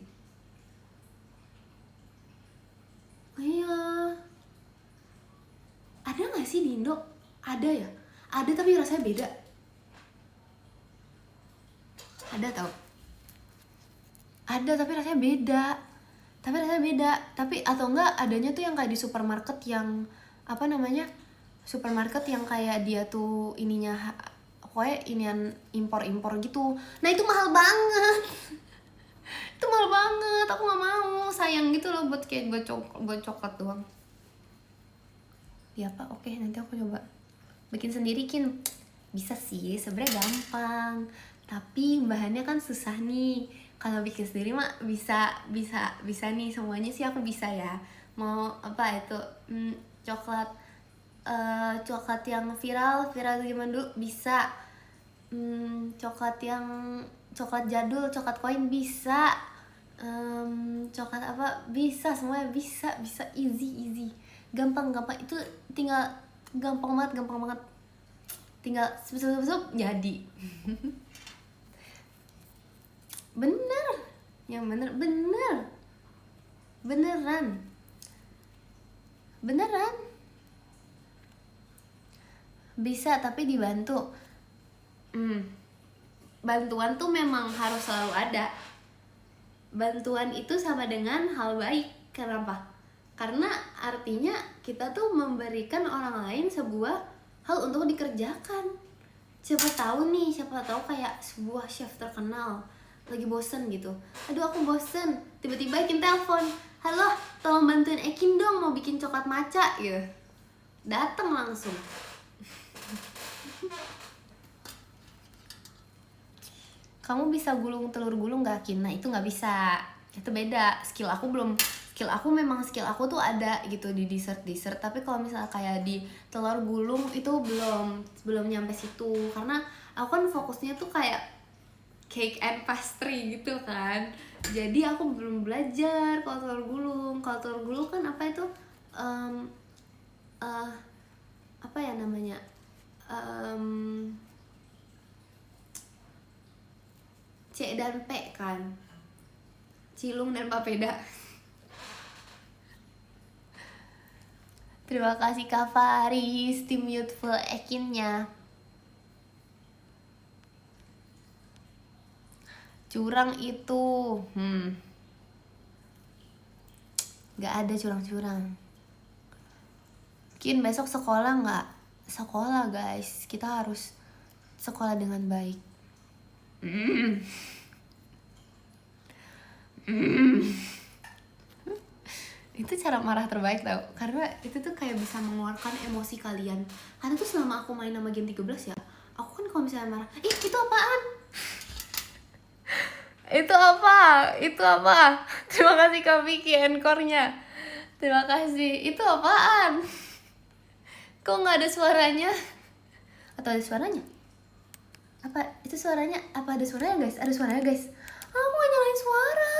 Iya. Ada nggak sih di Indo? Ada ya? Ada tapi rasanya beda. Ada tau? Ada tapi rasanya beda. Tapi atau enggak adanya tuh yang kayak di supermarket yang apa namanya? Supermarket yang kayak dia tuh ininya pokoknya inian impor-impor gitu. Nah itu mahal banget. Itu mahal banget. Aku nggak mau, sayang gitu loh buat kayak buat coklat doang. Ya pak, oke nanti aku coba bikin sendiri Kin. Bisa sih, sebenarnya gampang. Tapi bahannya kan susah nih. Kalau bikin sendiri mah bisa nih, semuanya sih aku bisa ya. Mau apa itu coklat coklat yang viral zaman dulu bisa. Coklat yang coklat jadul, coklat koin bisa. Coklat apa bisa, semuanya bisa easy. Gampang itu tinggal gampang banget, tinggal sup jadi. Bener beneran bisa, tapi dibantu. Bantuan tuh memang harus selalu ada. Bantuan itu sama dengan hal baik. Kenapa? Karena artinya kita tuh memberikan orang lain sebuah hal untuk dikerjakan. Siapa tahu kayak sebuah chef terkenal lagi bosen gitu. Aduh aku bosen, tiba-tiba Ekin telepon, halo tolong bantuin Ekin dong mau bikin coklat matcha gitu. Dateng langsung. Kamu bisa gulung telur gulung gak Kin? Nah itu gak bisa, itu beda. Skill aku tuh ada gitu di dessert. Tapi kalau misalnya kayak di telur gulung itu belum nyampe situ. Karena aku kan fokusnya tuh kayak cake and pastry gitu kan. Jadi aku belum belajar kalau telur gulung. Kalau telur gulung kan apa itu? Apa ya namanya? C dan P kan, Cilung dan Papeda. Terima kasih Kak Faris, tim Youthful Ekinnya. Curang itu, gak ada curang-curang. Kin besok sekolah nggak? Sekolah guys, kita harus sekolah dengan baik. Itu cara marah terbaik tau, karena itu tuh kayak bisa mengeluarkan emosi kalian. Karena tuh selama aku main sama Gen 13 ya, aku kan kalau misalnya marah, ih itu apaan? Itu apa? Itu apa? Terima kasih Kak Vicky encore-nya. Terima kasih. Itu apaan? Kok nggak ada suaranya? Atau ada suaranya? Apa itu suaranya? Apa ada suaranya guys? Ada suaranya guys? Aku nggak nyalain suara.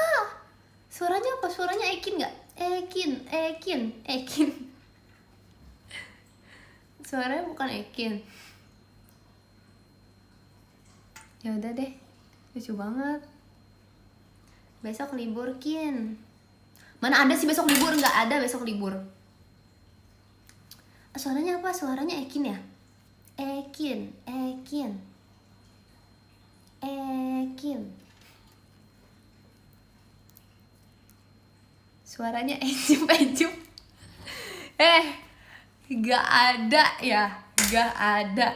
Suaranya apa? Suaranya Ekin nggak? Ekin. Suaranya bukan Ekin. Ya udah deh, lucu banget. Besok libur Kin. Mana ada sih besok libur? Nggak ada besok libur. Suaranya apa? Suaranya Ekin ya? Ekin. Suaranya ejup. Gak ada ya? Gak ada.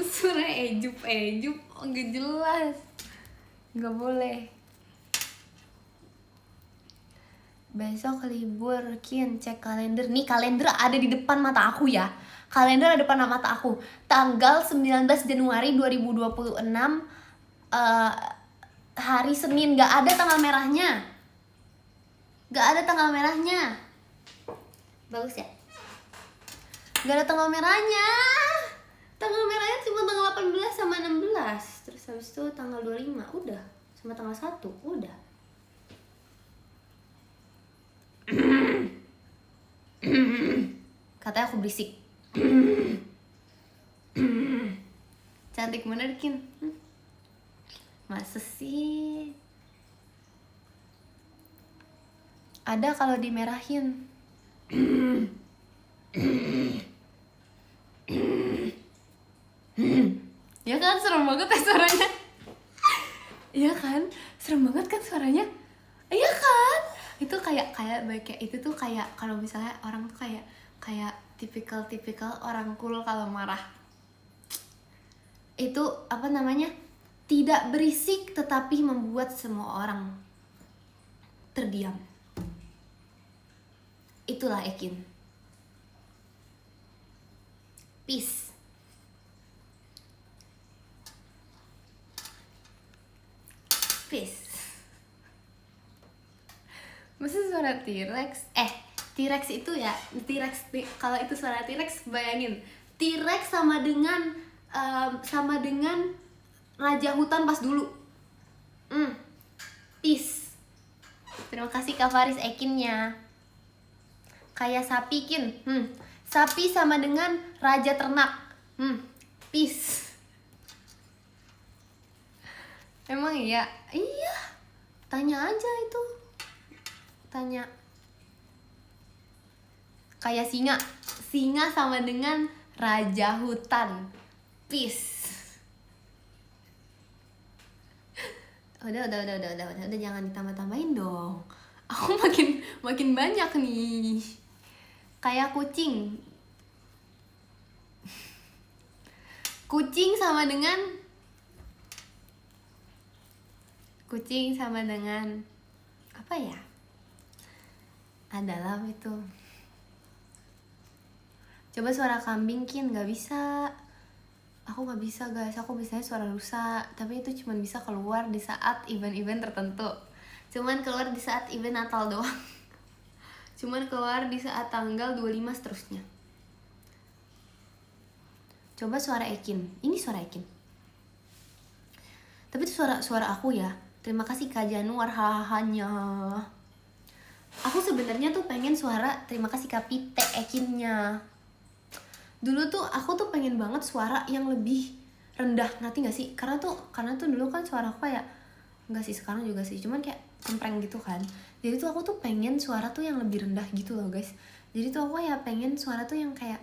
Suara ejup, gak jelas. Gak boleh. Besok libur Kin, cek kalender. Nih kalender ada di depan mata aku ya. Kalender ada di depan mata aku. Tanggal 19 Januari 2026 hari Senin. Gak ada tanggal merahnya. Bagus ya? Gak ada tanggal merahnya. Tanggal merahnya cuma tanggal 18 sama 16. Terus habis itu tanggal 25 udah. Sama tanggal 1 udah. Katanya aku berisik. Cantik bener Kin. Masa sih? Ada kalau dimerahin. Ya kan serem banget ya suaranya. Iya kan serem banget kan suaranya. Iya kan itu kayak itu tuh kayak kalau misalnya orang tuh kayak tipikal orang cool kalau marah. Itu apa namanya, tidak berisik tetapi membuat semua orang terdiam. Itulah Ekin. Peace. Masa suara T-Rex? T-Rex itu ya, kalau itu suara T-Rex, bayangin T-Rex sama dengan raja hutan pas dulu. Peace. Terima kasih Kak Faris Ekinnya. Kayak sapi Kin. Sapi sama dengan raja ternak. Peace. Emang iya? Iya. Tanya aja itu. Tanya. Kayak singa sama dengan raja hutan. Peace. Udah jangan ditambah-tambahin dong. Aku makin banyak nih. Kayak kucing. Kucing sama dengan apa ya? Adalah itu. Coba suara kambing Kin, nggak bisa. Aku nggak bisa guys, aku bisanya suara rusa. Tapi itu cuma bisa keluar di saat event-event tertentu. Cuman keluar di saat event Natal doang. Cuman keluar di saat tanggal 25 seterusnya. Coba suara Ekin. Ini suara Ekin. Tapi itu suara aku ya. Terima kasih Kak Januar hahanya. Aku sebenarnya tuh pengen suara terima kasih Kak Pite Ekinnya. Dulu tuh aku tuh pengen banget suara yang lebih rendah, ngerti gak sih? Karena tuh dulu kan suara aku kayak, enggak sih sekarang juga sih, cuman kayak cempreng gitu kan. Jadi tuh aku tuh pengen suara tuh yang lebih rendah gitu loh guys. Jadi tuh aku ya pengen suara tuh yang kayak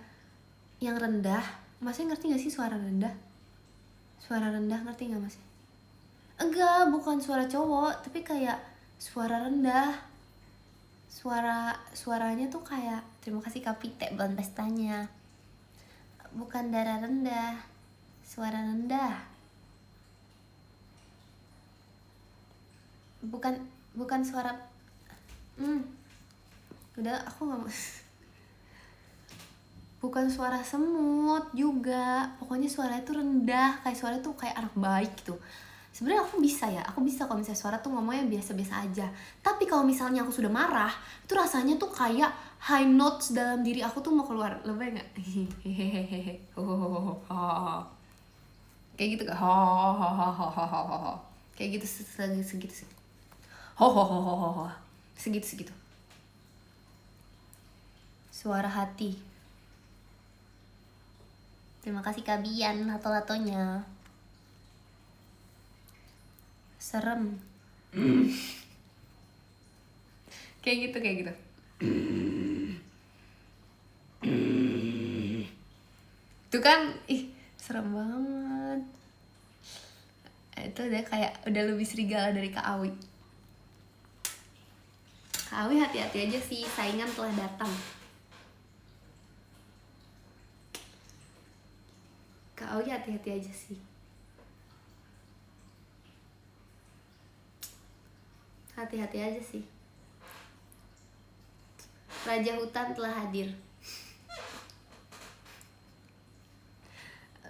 yang rendah. Masnya ngerti gak sih suara rendah? Suara rendah ngerti gak Mas? Enggak, bukan suara cowok, tapi kayak suara rendah. Suaranya tuh kayak terima kasih Kapite bulan pestanya. Bukan darah rendah, suara rendah. Bukan suara. Udah aku nggak mau. Bukan suara semut juga, pokoknya suara itu rendah, kayak suara itu kayak anak baik gitu. Sebenarnya aku bisa kalau misalnya suara tuh ngomongnya biasa-biasa aja. Tapi kalau misalnya aku sudah marah, itu rasanya tuh kayak high notes dalam diri aku tuh mau keluar. Lebih nggak? Kayak gitu kan? Kayak gitu segitu. Segitu. Suara hati. Terima kasih Kabian lato-latonya. Serem. kayak gitu. Itu kan serem banget. Itu udah kayak udah lebih serigala dari Kak Awi. Kak Awi hati-hati aja sih, saingan telah datang. Kak Awi hati-hati aja sih. Hati-hati aja sih. Raja hutan telah hadir.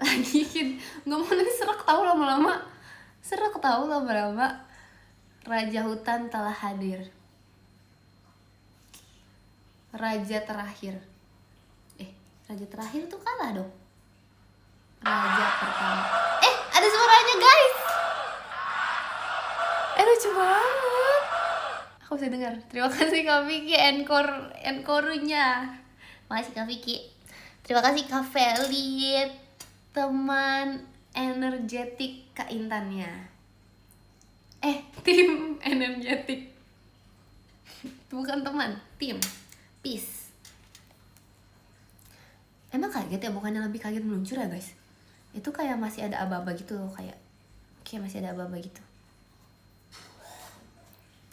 Lagi ngomong nanti serak tahu lama-lama. Raja hutan telah hadir. Raja terakhir. Raja terakhir tuh kalah dong. Raja pertama. Ada suaranya guys. Lucu banget. Aku bisa dengar. Terima kasih Kak Vicky encore-nya. Makasih Kak Vicky. Terima kasih Kak Felit, teman energetik Kak Intannya. Tim energetik. Bukan teman, tim. Peace. Emang kaget ya, bukannya lebih kaget meluncur ya guys? Itu kayak masih ada aba-aba gitu loh, kayak masih ada aba-aba gitu.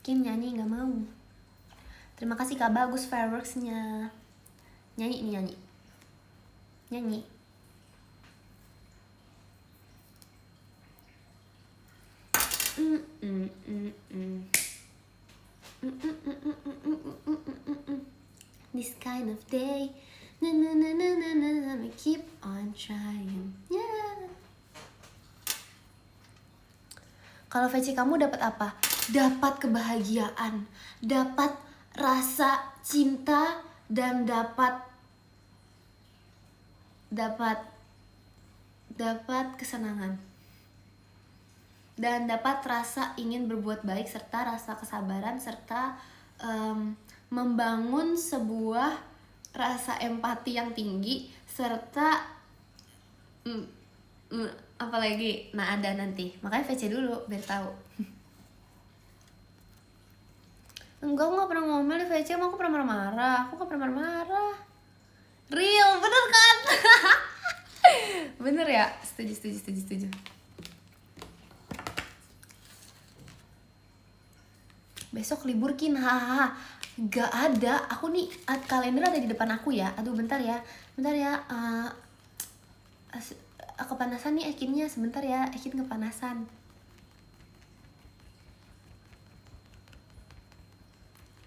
Kim nyanyi nggak mau. Terima kasih Kak Bagus fireworksnya. Nyanyi. This kind of day, na me keep on trying. Yeah. Kalau VC kamu dapat apa? Dapat kebahagiaan, dapat rasa cinta, dan dapat kesenangan, dan dapat rasa ingin berbuat baik, serta rasa kesabaran, serta membangun sebuah rasa empati yang tinggi, serta apalagi ada nanti. Makanya VC dulu biar tahu. Enggak, aku gak pernah ngomel di VC, aku pernah marah-marah. Aku gak pernah marah-marah. Real, bener kan? Bener ya? Setuju. Besok libur Kin, hahaha. Gak ada, aku nih kalender ada di depan aku ya. Aduh bentar ya. Kepanasan nih Ekinnya, sebentar ya. Ekin kepanasan.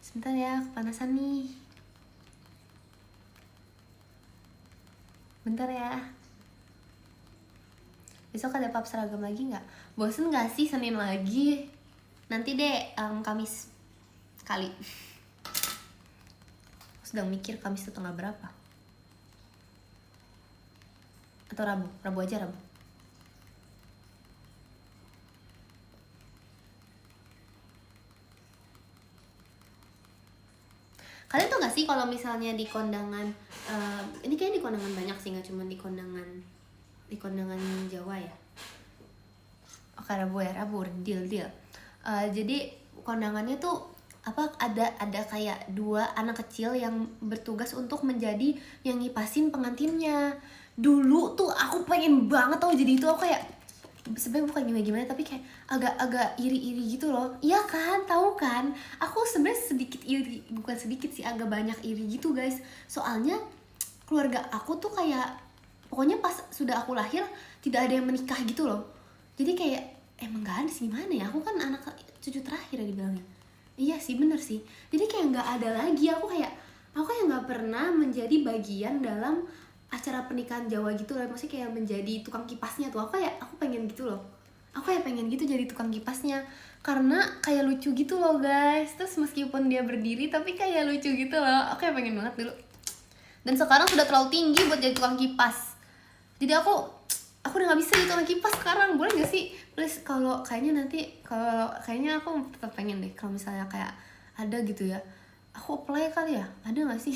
Sebentar ya, kepanasan nih. Bentar ya. Besok ada pap seragam lagi nggak? Bosen nggak sih Senin lagi? Nanti deh Kamis kali. Sedang mikir Kamis itu tanggal berapa? Atau Rabu? Rabu aja, Rabu. Kalian tuh gak sih kalau misalnya di kondangan, ini kayaknya di kondangan banyak sih, gak cuma di kondangan Jawa ya. Oke, Rabu ya, Rabu, deal. Jadi kondangannya tuh ada kayak dua anak kecil yang bertugas untuk menjadi yang ngipasin pengantinnya. Dulu tuh aku pengen banget tau jadi itu. Aku kayak sebenarnya bukan gimana tapi kayak agak iri gitu loh. Iya kan, tahu kan? Aku sebenarnya sedikit iri, bukan sedikit sih, agak banyak iri gitu guys. Soalnya keluarga aku tuh kayak pokoknya pas sudah aku lahir tidak ada yang menikah gitu loh. Jadi kayak emang gak ada sih, gimana ya, aku kan anak cucu terakhir ya dibilangnya. Iya sih, bener sih. Jadi kayak nggak ada lagi. Aku kayak nggak pernah menjadi bagian dalam acara pernikahan Jawa gitu loh. Maksudnya kayak menjadi tukang kipasnya tuh. Aku pengen gitu loh. Aku kayak pengen gitu jadi tukang kipasnya. Karena kayak lucu gitu loh guys. Terus meskipun dia berdiri tapi kayak lucu gitu loh. Aku kayak pengen banget dulu. Dan sekarang sudah terlalu tinggi buat jadi tukang kipas. Jadi aku udah nggak bisa jadi tukang kipas sekarang. Boleh nggak sih? Please, kalau kayaknya aku tetap pengen deh kalau misalnya kayak ada gitu ya. Aku apply kali ya. Ada nggak sih?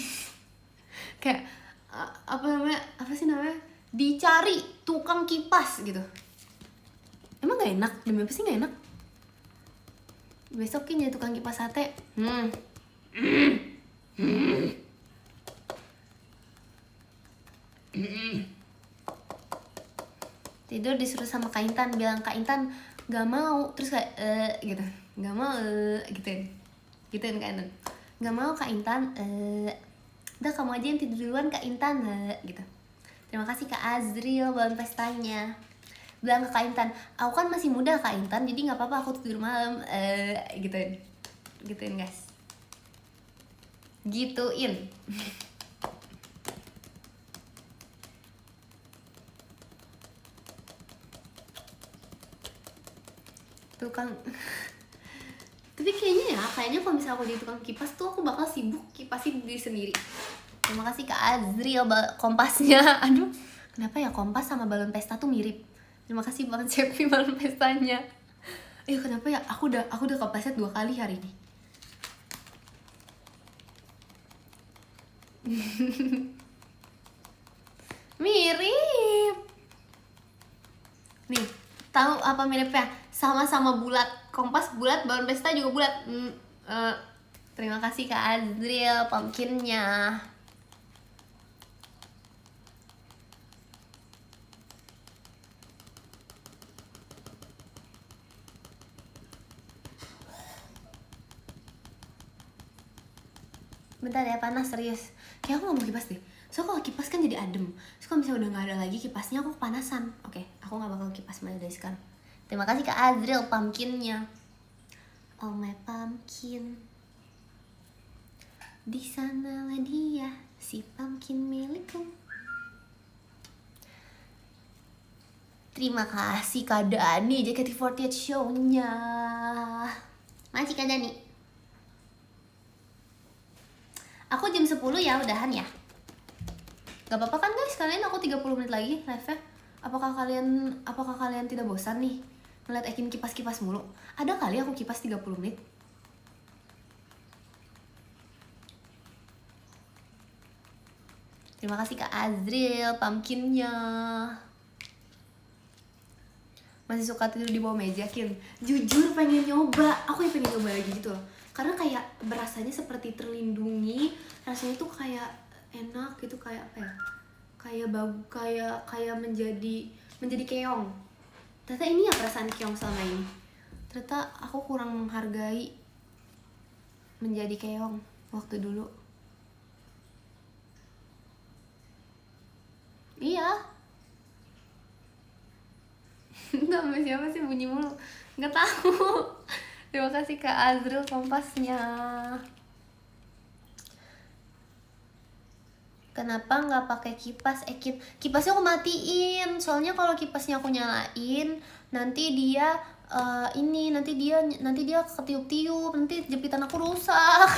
Kayak apa sih namanya? Dicari tukang kipas gitu. Emang nggak enak? Demi apa sih nggak enak? Besokin jadi tukang kipas sate. Tidur disuruh sama Kak Intan, bilang Kak Intan gak mau, terus kayak gitu, gak mau gituin Kak Intan, gak mau Kak Intan, udah kamu aja yang tidur duluan Kak Intan, gitu. Terima kasih Kak Azril balon pestanya. Bilang ke Kak Intan, aku kan masih muda Kak Intan, jadi gak apa-apa aku tidur malam, gituin guys, gituin. Tukang tapi kayaknya kalau misalnya aku jadi tukang kipas tuh aku bakal sibuk kipasin diri sendiri. Terima kasih Kak Azril kompasnya. Aduh, kenapa ya kompas sama balon pesta tuh mirip. Terima kasih Bang Cepi balon pestanya. Kenapa ya aku udah kepeset 2 kali hari ini. Mirip nih, tahu apa miripnya? Sama-sama bulat, kompas bulat, balon pesta juga bulat. Terima kasih Kak Azril pumpkinnya. Bentar ya, panas serius. Kayak aku gak mau kipas deh. So kalau kipas kan jadi adem. So kalau misalnya udah gak ada lagi kipasnya aku kepanasan. Oke, aku gak bakal kipas mulai dari sekarang. Terima kasih Kak Azril pumpkinnya. Oh my pumpkin, di sanalah dia, si pumpkin milikku. Terima kasih Kak Dani, JKT48 show-nya. Makasih Kak Dani. Aku jam 10 ya udahan ya. Gak apa-apa kan guys, kalian aku 30 menit lagi live-nya. Apakah kalian tidak bosan nih ngeliat Ekin kipas-kipas mulu? Ada kali aku kipas 30 menit. Terima kasih Kak Azril pumpkinnya. Masih suka tidur di bawah meja, Kin? Jujur pengen nyoba. Aku yang pengen nyoba lagi gitu loh. Karena kayak berasanya seperti terlindungi, rasanya tuh kayak enak gitu, kayak apa ya? Kayak menjadi keong. Ternyata ini ya perasaan keong selama ini. Ternyata aku kurang menghargai menjadi keong waktu dulu. Iya. Enggak, sama siapa sih bunyi mulu? Nggak tahu. Terima kasih Kak Azril kompasnya. Kenapa nggak pakai kipas? Kipasnya aku matiin. Soalnya kalau kipasnya aku nyalain, nanti dia nanti dia ketiup-tiup, nanti jepitan aku rusak.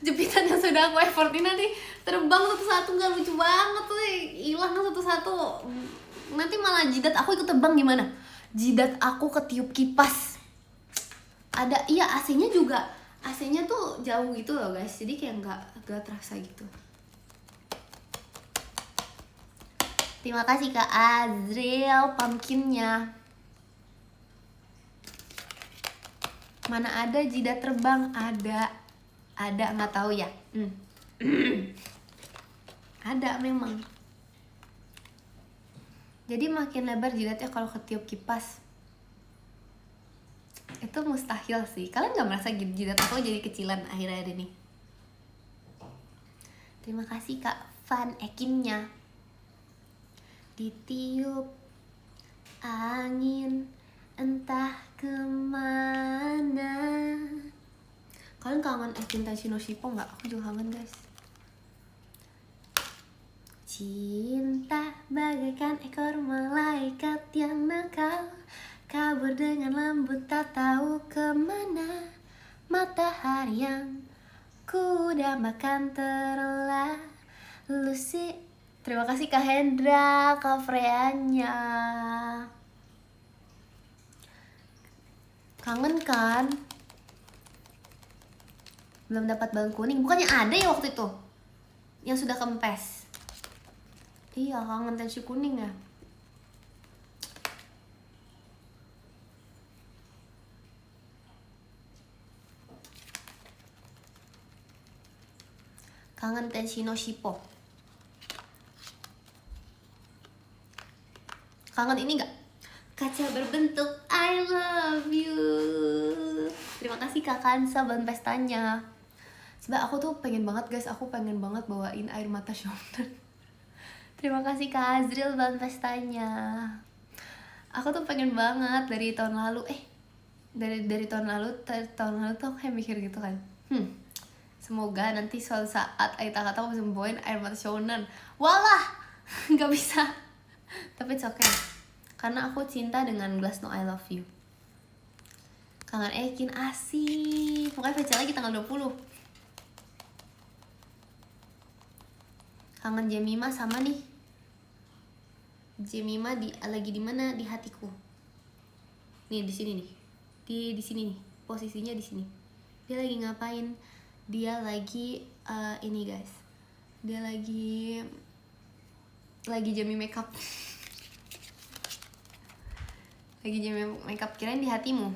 Jepitan yang sudah aku effortin nanti terbang satu-satu, nggak lucu banget tuh, hilang satu-satu. Nanti malah jidat aku ikut terbang, gimana? Jidat aku ketiup kipas. Ada, iya AC-nya juga. AC-nya tuh jauh gitu loh guys, jadi kayak nggak terasa gitu. Terima kasih Kak Azril pumpkinnya. Mana ada jidat terbang? Ada nggak tahu ya? Ada memang. Jadi makin lebar jidatnya kalau ketiup kipas. Itu mustahil sih. Kalian nggak merasa jidat aku jadi kecilan akhir-akhir ini? Terima kasih Kak Van Ekinnya. Ditiup angin entah kemana. Kalian kangen Ekin Tashino-shippo nggak? Aku juga kangen guys. Cinta bagaikan ekor malaikat yang nakal, kabur dengan lembut tak tahu kemana. Matahari yang ku dambakan terlalu sih. Terima kasih Kak Hendra, Kak Freanya. Kangen kan? Belum dapat balon kuning. Bukannya ada ya waktu itu? Yang sudah kempes. Iya, kangen tensi kuning ya. Kangen Tenshinoushippo. Kangen ini gak? Kaca berbentuk I love you. Terima kasih Kak Kansa ban pestanya. Sebab aku tuh pengen banget guys, aku pengen banget bawain air mata shonen. Terima kasih Kak Azril ban pestanya. Aku tuh pengen banget dari tahun lalu. Dari tahun lalu tuh aku kayak mikir gitu kan. Semoga nanti suatu saat Aita kata aku bisa bawain air mata shonen. Walah, nggak bisa. Tapi it's okay. Karena aku cinta dengan Glass No I Love You. Kangen Ekin asik. Pokoknya VC lagi tanggal 20. Kangen Jemima sama nih. Jemima lagi di mana? Di hatiku. Nih di sini nih. Di sini nih. Posisinya di sini. Dia lagi ngapain? Dia lagi ini guys. Dia lagi jamin makeup. Lagi jamin makeup, kirain di hatimu.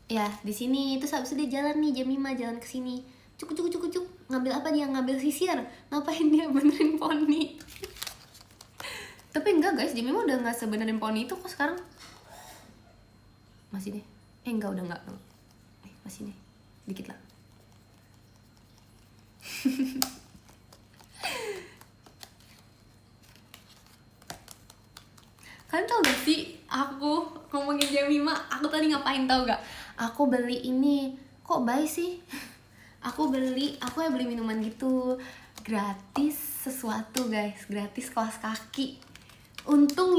Ya di sini. Terus habis itu dia jalan nih, Jemima jalan ke sini. Cuk. Ngambil apa dia? Ngambil sisir. Ngapain dia benerin poni? Tapi enggak guys, Jemima udah nggak sebenerin poni itu kok sekarang. Masih deh. Enggak, udah enggak. Masih deh. Dikit lah. Kalian tau gak sih aku ngomongin Jemima, aku tadi ngapain tau gak? Aku beli ini, kok baik sih? Aku beli minuman gitu, gratis sesuatu guys, gratis kaos kaki. Untung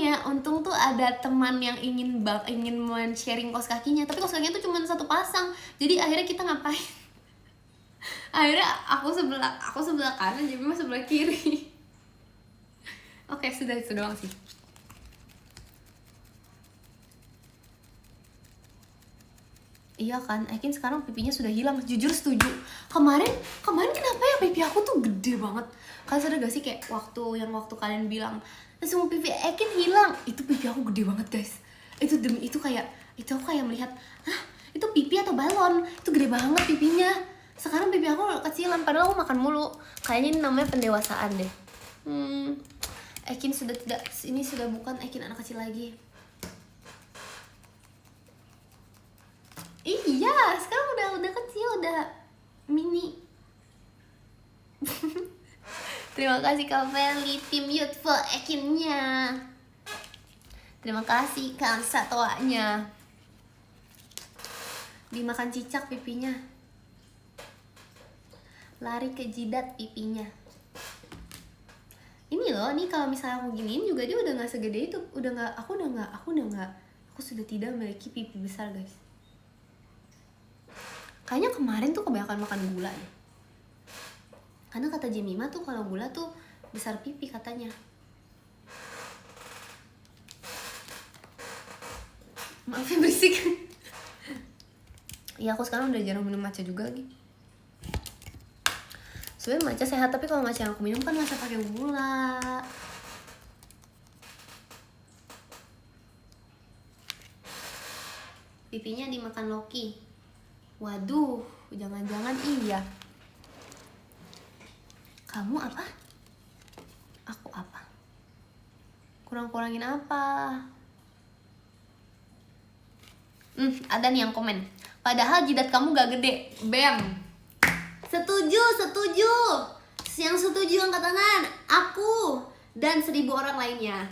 tuh ada teman yang ingin sharing kaos kakinya, tapi kaos kakinya tuh cuma satu pasang. Jadi akhirnya kita ngapain? Akhirnya aku sebelah kanan, Jemima sebelah kiri. Oke, sudah itu doang sih. Iya kan, Ekin sekarang pipinya sudah hilang. Jujur setuju. Kemarin kenapa ya pipi aku tuh gede banget? Kalian sadar gak sih kayak waktu kalian bilang semua pipi Ekin hilang, itu pipi aku gede banget guys. Itu aku kayak melihat, hah, itu pipi atau balon? Itu gede banget pipinya. Sekarang pipi aku kecilan, padahal aku makan mulu. Kayaknya ini namanya pendewasaan deh. Ekin sudah bukan Ekin anak kecil lagi. Iya, sekarang udah kecil, udah mini. Terima kasih Kak Feli, tim Youthful Ekinnya. Terima kasih Kak Satoanya. Dimakan cicak pipinya. Lari ke jidat pipinya. Ini loh, nih kalau misalnya aku giniin juga dia udah nggak segede itu. Aku sudah tidak memiliki pipi besar guys. Kayaknya kemarin tuh kebanyakan makan gula deh. Karena kata Jemima tuh kalau gula tuh besar pipi katanya. Maaf ya berisik. Ya aku sekarang udah jarang minum matcha juga lagi. Sebenarnya matcha sehat, tapi kalau matcha yang aku minum kan matcha pakai gula. Pipinya dimakan Loki. Waduh, jangan-jangan iya. Kamu apa? Aku apa? Kurang-kurangin apa? Ada nih yang komen. Padahal jidat kamu gak gede. Bam. Setuju. Yang setuju angkat tangan. Aku dan 1000 orang lainnya.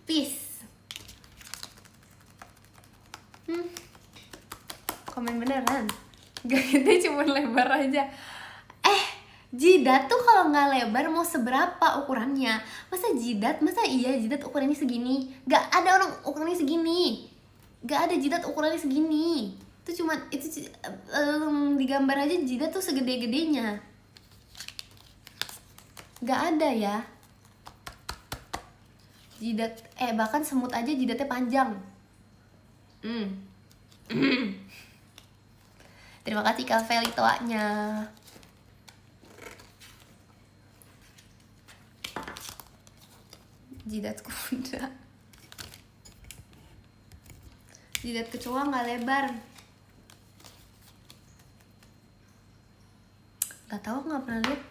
Peace. Komen beneran. Gak gede, cuma lebar aja. Jidat tuh kalau nggak lebar mau seberapa ukurannya? Masa jidat ukurannya segini? Gak ada orang ukurannya segini. Gak ada jidat ukurannya segini. Itu cuman digambar aja jidat tuh segede-gedenya. Gak ada ya. Jidat bahkan semut aja jidatnya panjang. Terima kasih Kak Feli toanya. Jidat kuda. Jidat kecoa nggak lebar. Gak tau, nggak pernah lihat.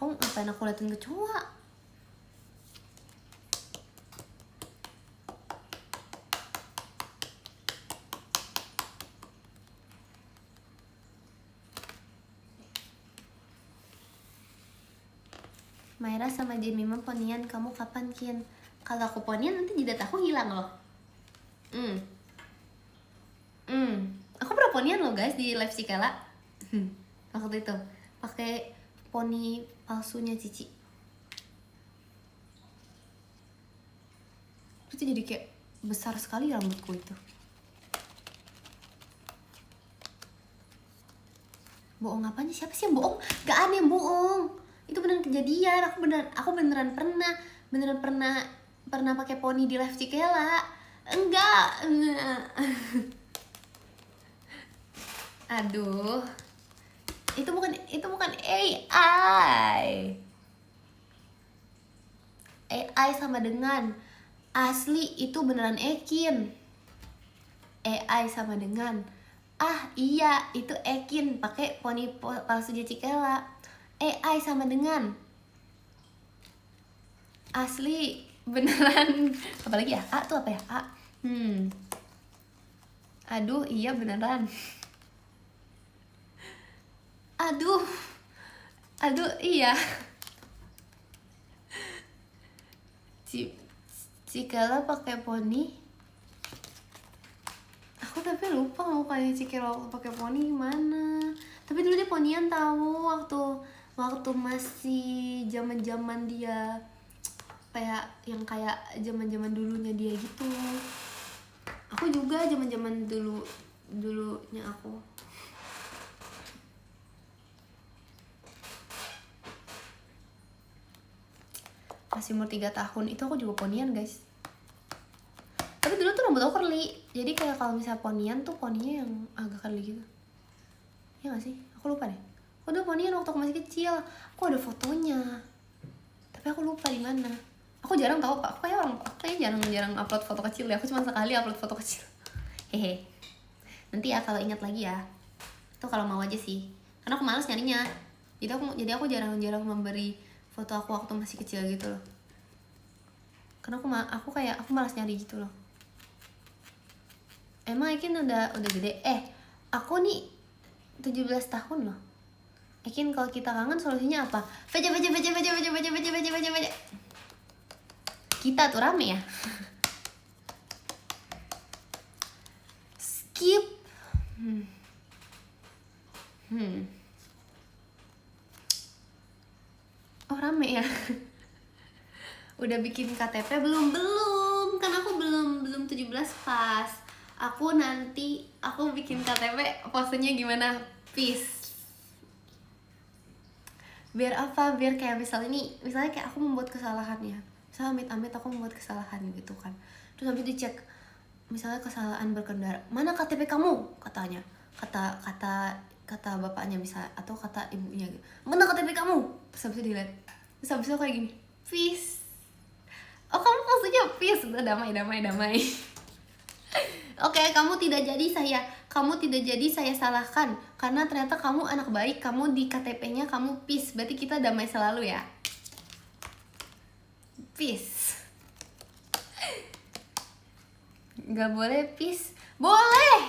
Ngapain aku liatin kecoa? Maira sama Jemima ponian, kamu kapan Kin? Kalau aku ponian nanti jidat aku hilang loh. Aku pernah ponian loh guys di live Cikela. Waktu itu pakai poni palsunya Cici. Itu jadi kayak besar sekali rambutku itu. Bohong apanya? Siapa sih yang bohong? Gak ada yang bohong. Itu beneran kejadian. Aku beneran pernah pakai poni di live Cikela. Enggak. Aduh. Itu bukan AI. AI sama dengan asli itu beneran Ekin. AI sama dengan iya itu Ekin pakai poni palsu Cikela. AI sama dengan asli beneran. Apalagi ya? A tuh apa ya? A. Aduh, iya beneran. Aduh, iya. Cikela pakai poni. Aku tapi lupa mukanya Cikela waktu pakai poni gimana. Tapi dulu dia ponian tahu waktu masih zaman dia kayak zaman dulunya dia gitu. Aku juga zaman dulunya aku. Masih umur 3 tahun itu aku juga ponian guys. Tapi dulu tuh rambut aku curly. Jadi kayak kalau misalnya ponian tuh poninya yang agak curly gitu. Ya gak sih? Aku lupa deh. Aku udah ponian waktu aku masih kecil. Aku ada fotonya. Tapi aku lupa di mana. Aku jarang tahu Pak. Aku kayaknya jarang upload foto kecil ya. Aku cuma sekali upload foto kecil. Hehe. Nanti ya kalau ingat lagi ya. Itu kalau mau aja sih. Karena aku malas nyarinya. Jadi aku jarang memberi foto aku waktu masih kecil gitu loh. Karena aku malas nyari gitu loh. Emang Ekin udah gede? Aku nih 17 tahun loh. Ekin kalau kita kangen solusinya apa? Baca. Kita tuh rame ya. Skip. Oh rame ya. Udah bikin KTP belum? Kan aku belum 17 pas. Aku bikin KTP posenya gimana? Peace. Biar apa? Biar kayak misalnya kayak aku membuat kesalahan ya. Misalnya amit-amit aku membuat kesalahan gitu kan. Terus habis dicek misalnya kesalahan berkendara, mana KTP kamu, katanya, kata bapaknya misalnya, atau kata ibunya gitu, mana KTP kamu, terus habis itu dilihat, terus habis itu kayak gini, peace, oh kamu maksudnya peace, udah damai. Oke, kamu tidak jadi saya salahkan, karena ternyata kamu anak baik, kamu di KTP-nya kamu peace, berarti kita damai selalu ya, peace. Gak boleh peace, boleh.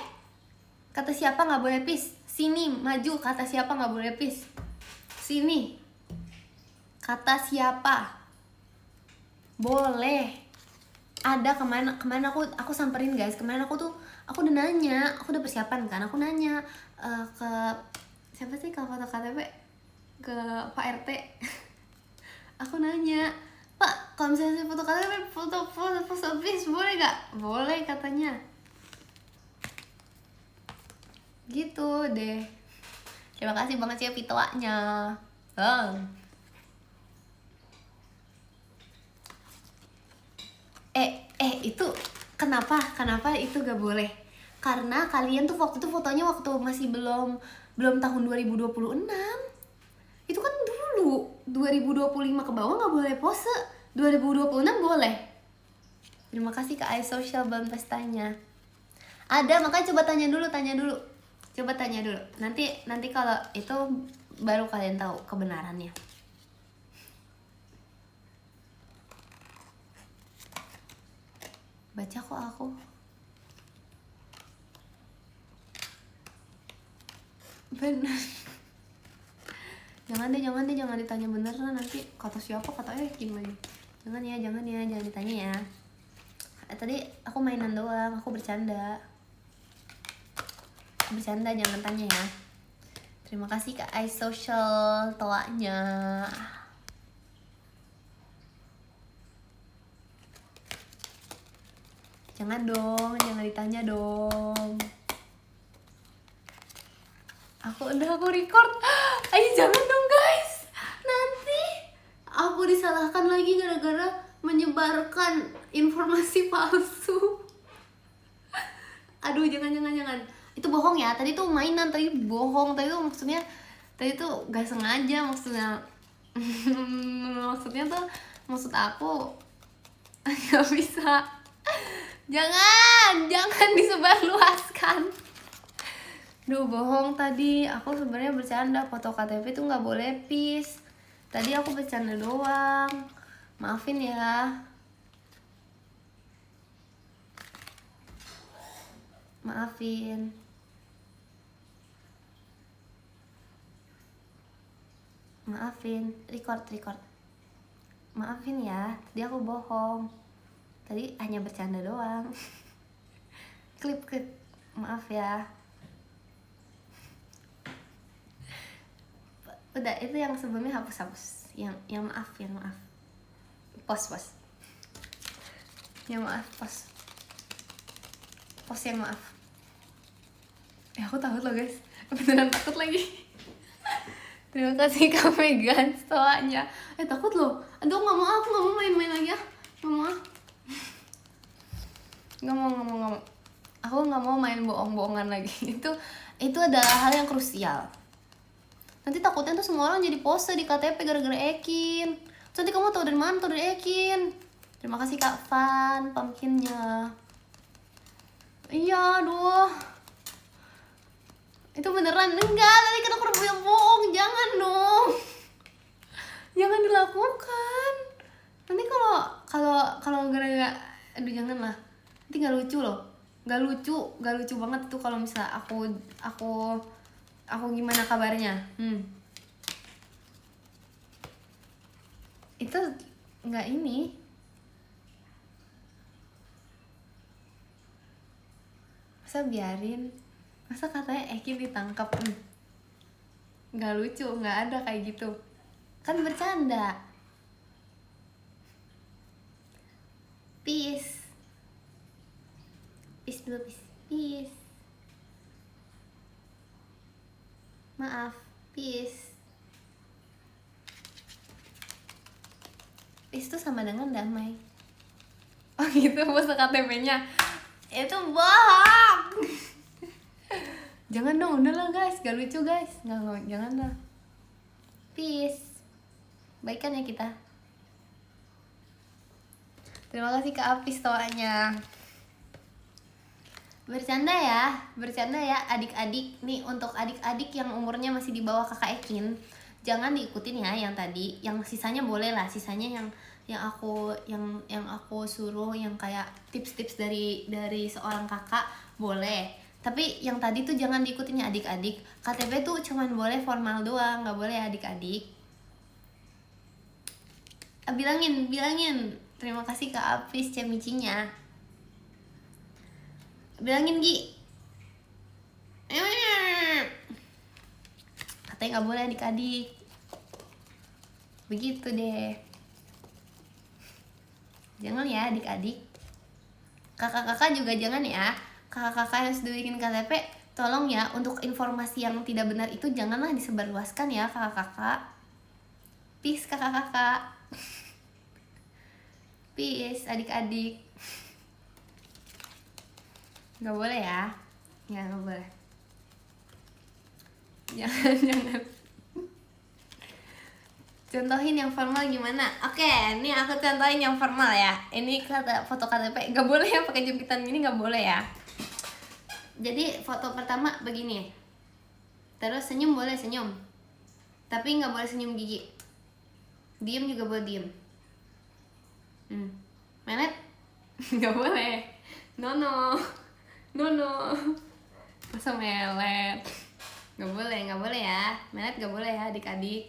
Kata siapa gak boleh peace? Sini, maju. Kata siapa gak boleh peace? Sini. Kata siapa? Boleh. Ada kemana aku samperin guys. Kemarin aku udah nanya, aku udah persiapan kan. Aku nanya ke siapa sih, kalau foto KTP, ke Pak RT. Aku nanya, Pak, kalau misalnya saya foto KTP, foto please, boleh gak? Boleh katanya. Gitu deh. Terima kasih banget ya pitoanya. Itu kenapa itu gak boleh? Karena kalian tuh waktu itu fotonya waktu masih belum tahun 2026. Itu kan dulu 2025 ke bawah nggak boleh pose, 2026 boleh. Terima kasih ke iSocial Bang pestanya. Ada, makanya coba tanya dulu. Coba tanya dulu. Nanti kalau itu baru kalian tahu kebenarannya. Baca kok aku. Bener. Jangan ditanya beneran, nanti kata siapa, kata Ekin lagi. Jangan ditanya ya. Tadi aku mainan doang, aku bercanda, jangan tanya ya. Terima kasih ke iSocial toanya. Jangan ditanya dong. Aku record. Ayo jangan dong guys, nanti aku disalahkan lagi gara-gara menyebarkan informasi palsu. Aduh, jangan. Itu bohong ya, tadi tuh mainan, tadi bohong, tadi tuh gak sengaja maksudnya. Maksud aku gak bisa. Jangan disebarluaskan. Duh, bohong tadi. Aku sebenarnya bercanda, foto KTP tuh nggak boleh peace. Tadi aku bercanda doang. Maafin ya. Maafin. Record. Maafin ya. Tadi aku bohong. Tadi hanya bercanda doang. Klip. Maaf ya. Udah, itu yang sebelumnya hapus. Yang maaf. Pos. Yang maaf, pos yang maaf. Aku takut loh guys. Beneran takut lagi. Terima kasih Kak Megan stoanya. Takut loh. Aduh, aku gak mau main lagi ya. Gak mau. Aku gak mau main bohong-bohongan lagi. Itu adalah hal yang krusial. Nanti takutnya tuh semua orang jadi pose di KTP gara-gara Ekin. Terus nanti kamu tahu dari mana? Tahu dari Ekin. Terima kasih Kak Van pumpkinnya. Iya, aduh. Itu beneran. Enggak, tadi kan aku udah bohong. Jangan dong. Jangan dilakukan. Nanti kalau gara-gara, aduh jangan lah. Nanti nggak lucu loh. Nggak lucu banget tuh kalau misalnya aku gimana kabarnya. Itu nggak ini. Masa biarin? Masa katanya Ekin ditangkap? Nggak lucu, nggak ada kayak gitu. Kan bercanda. Peace dulu, peace. Maaf, peace. Peace itu sama dengan damai. Oh gitu, pose KTP-nya. Itu bohong. Jangan dong, udah lah guys, gak lucu guys. Nggak, jangan lah. Peace. Baikan ya kita. Terima kasih Kak Apis toanya. Bercanda ya adik-adik. Nih untuk adik-adik yang umurnya masih di bawah Kakak Ekin, jangan diikutin ya yang tadi. Yang sisanya boleh lah, sisanya yang aku suruh yang kayak tips-tips dari seorang kakak boleh. Tapi yang tadi tuh jangan diikutin ya adik-adik. KTP tuh cuman boleh formal doang, nggak boleh adik-adik. Bilangin. Terima kasih Kak Apis cemicinya. Bilangin Gi. Katanya nggak boleh adik-adik. Begitu deh. Jangan ya adik-adik. Kakak-kakak juga jangan ya. Kakak-kakak yang sudah bikin KTP, tolong ya untuk informasi yang tidak benar itu janganlah disebarluaskan ya kakak-kakak. Peace kakak-kakak. Peace adik-adik. Gak boleh ya. Ya gak boleh. Jangan. Contohin yang formal gimana? Oke, ini aku contohin yang formal ya. Ini foto KTP. Gak boleh ya pakai jempitan gini, gak boleh ya. Jadi foto pertama begini. Terus senyum boleh senyum. Tapi gak boleh senyum gigi. Diem juga boleh diem. Melet? Gak boleh. No. Masa melet? Gak boleh ya. Melet gak boleh ya adik-adik.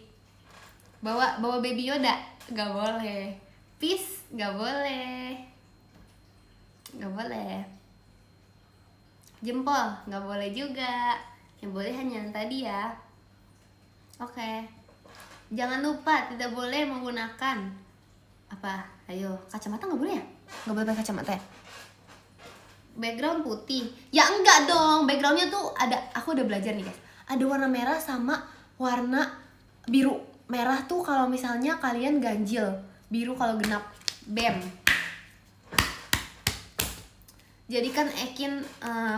Bawa baby Yoda gak boleh. Peace gak boleh. Jempol gak boleh juga. Yang boleh hanya yang tadi ya. Oke. Jangan lupa tidak boleh menggunakan apa? Ayo, kacamata gak boleh ya? Gak boleh pakai kacamata ya? Background putih. Ya enggak dong. Backgroundnya tuh ada. Aku udah belajar nih guys. Ada warna merah sama warna biru. Merah tuh kalau misalnya kalian ganjil, biru kalau genap. BEM. Jadikan Ekin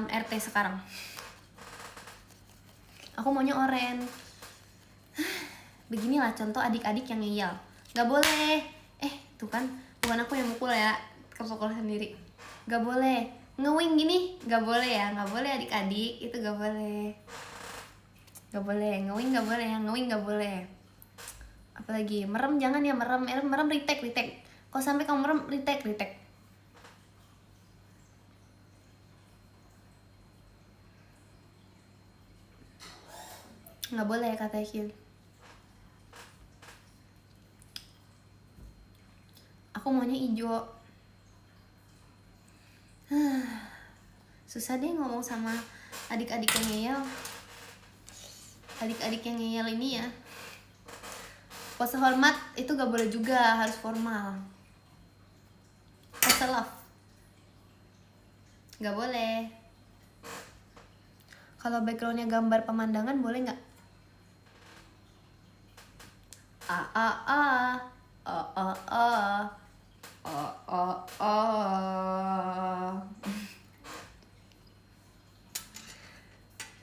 RT sekarang. Aku maunya oranye. Beginilah contoh adik-adik yang ngeyel. Gak boleh. Tuh kan, bukan aku yang mukul ya, kepukul sendiri. Gak boleh. Ngewing gini, gak boleh ya. Gak boleh adik-adik, itu gak boleh. Gak boleh, ngewing gak boleh, ngewing gak boleh. Apalagi merem jangan ya, merem retake. Kalau sampai kamu merem retake. Nggak boleh kata Ekin. Aku maunya hijau. Susah deh ngomong sama adik-adik yang ngeyel. Adik-adik yang ngeyel ini ya. Pose hormat itu gak boleh juga, harus formal. Pose love gak boleh. Kalau backgroundnya gambar pemandangan boleh nggak?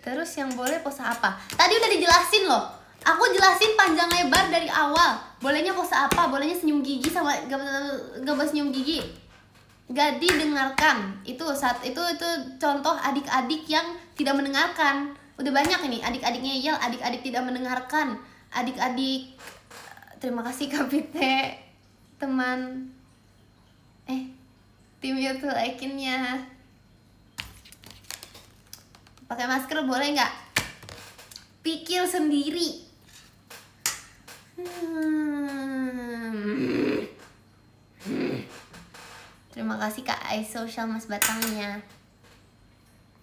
Terus yang boleh pose apa? Tadi udah dijelasin loh. Aku jelasin panjang lebar dari awal. Bolehnya pose apa? Bolehnya senyum gigi sama gak boleh senyum gigi. Gak didengarkan. Itu contoh adik-adik yang tidak mendengarkan. Udah banyak ini adik-adiknya yel, adik-adik tidak mendengarkan. Adik-adik. Terima kasih Kapite, teman. Tim YouTube Ekinnya. Pakai masker boleh nggak? Pikir sendiri. Terima kasih Kak iSocial Mas Batangnya.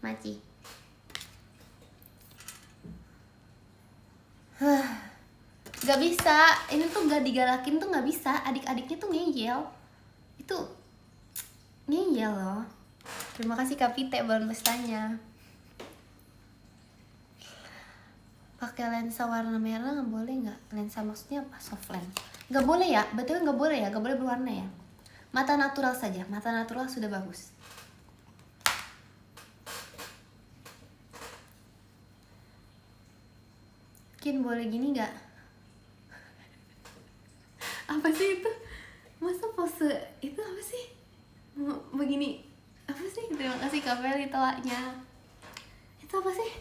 Maci. Gak bisa, ini tuh gak digalakin tuh gak bisa. Adik-adiknya tuh ngeyel. Itu ngeyel loh. Terima kasih Kak Pite balon pestanya. Pakai lensa warna merah nggak boleh nggak? Lensa maksudnya apa? Soft lens. Nggak boleh ya, betul nggak boleh ya, nggak boleh berwarna ya. Mata natural saja, mata natural sudah bagus. Kin boleh gini nggak? Apa sih itu? Masa pose itu apa sih? Begini apa sih? Terima kasih Kak Feli tolaknya. Itu apa sih?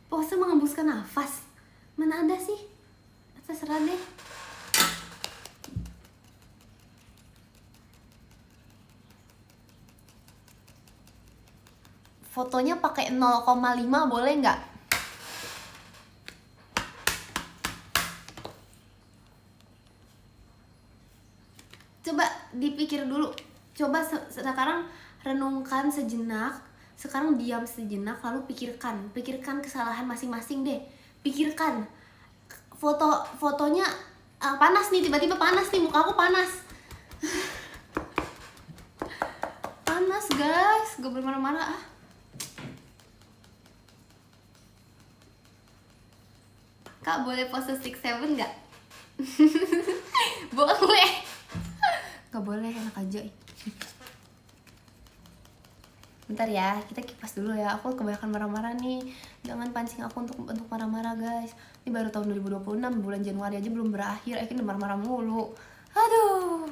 Pose mengembuskan nafas. Mana ada sih? Terserah deh. Fotonya pakai 0,5 boleh nggak? Coba dipikir dulu. Coba sekarang renungkan sejenak. Sekarang diam sejenak lalu pikirkan kesalahan masing-masing deh. Pikirkan. Fotonya panas nih, tiba-tiba panas nih, muka aku panas. Panas guys, gak boleh marah-marah ah. Kak boleh pose 6-7 nggak? Boleh. Gak boleh, enak aja. Bentar ya, kita kipas dulu ya. Aku kebanyakan marah-marah nih. Jangan pancing aku untuk marah-marah guys. Ini baru tahun 2026, bulan Januari aja belum berakhir. Akhirnya marah-marah mulu. Aduh.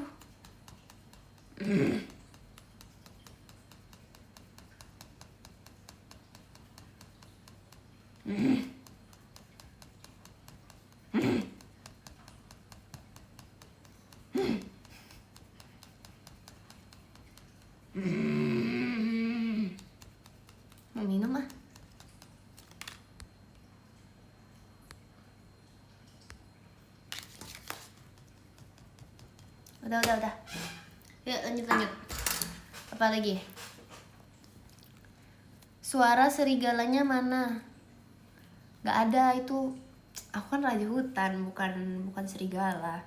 Mau minum ah? Udah. Yuk lanjut. Apa lagi? Suara serigalanya mana? Gak ada itu. Aku kan raja hutan, bukan serigala.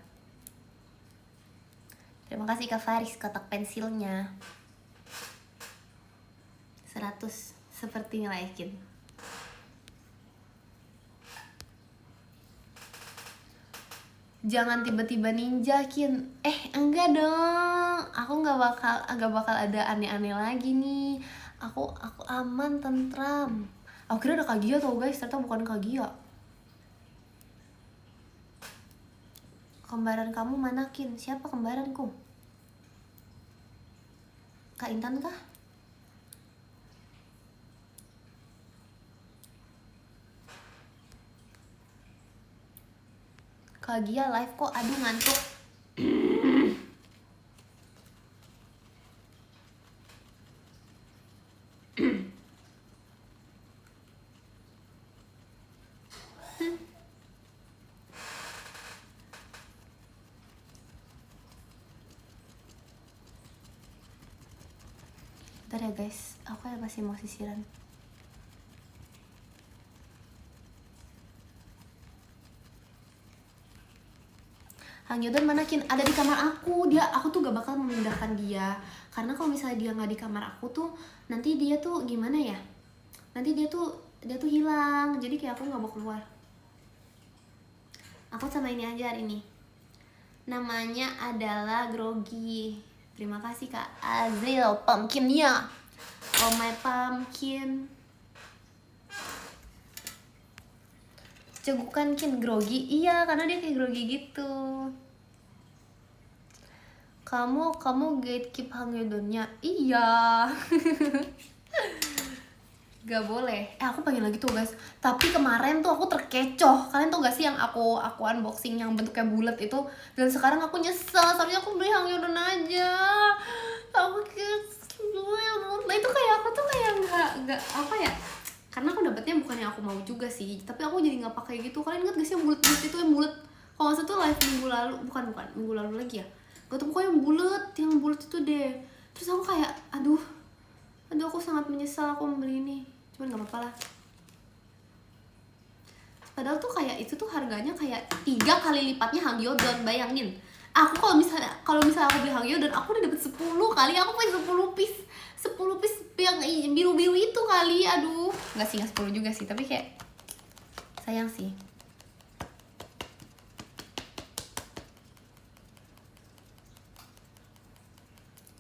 Terima kasih Kak Faris, kotak pensilnya 100 seperti nilaikin. Jangan tiba-tiba ninja Kin. Enggak dong. Aku gak bakal ada aneh-aneh lagi nih. Aku aman, tentram. Aku kira ada Kagia tau guys, ternyata bukan Kagia. Kembaran kamu mana Kin? Siapa kembaranku? Kak Intan kah? Kagia live kok, aduh ngantuk. Bentar ya guys, aku masih mau sisiran. Hang Yodan mana Kin? Ada di kamar aku. Aku tuh gak bakal memindahkan dia. Karena kalau misalnya dia nggak di kamar aku tuh, nanti dia tuh gimana ya? Nanti dia tuh hilang. Jadi kayak aku nggak mau keluar. Aku sama ini aja hari ini. Namanya adalah Grogi. Terima kasih Kak Azril pumpkinnya. Oh my pumpkin. Cegukan Kin, grogi. Iya, karena dia kayak grogi gitu. Kamu gatekeep Hang Yodonnya. Iya. Gak boleh. Aku pengen lagi tuh guys. Tapi kemarin tuh aku terkecoh. Kalian tau gak sih yang aku unboxing yang bentuknya bulat itu? Dan sekarang aku nyesel. Soalnya aku beli Hang Yodon aja. Aku kayak nah itu kayak aku tuh kayak nggak apa ya? Karena aku dapetnya bukan yang aku mau juga sih. Tapi aku jadi nggak pakai gitu. Kalian ingat gak sih yang bulat itu yang bulat? Kalau nggak salah tuh live minggu lalu, bukan minggu lalu lagi ya. Gak tau pokoknya yang bulat itu deh. Terus aku kayak aduh aku sangat menyesal aku membeli ini. Cuman nggak apa-apa lah. Padahal tuh kayak itu tuh harganya kayak 3 kali lipatnya Hang Yodon. Bayangin, aku kalau misalnya aku beli Hang Yodon, aku udah dapet 10 kali. Aku punya 10 piece yang biru-biru itu kali. Aduh, nggak 10 juga sih, tapi kayak sayang sih.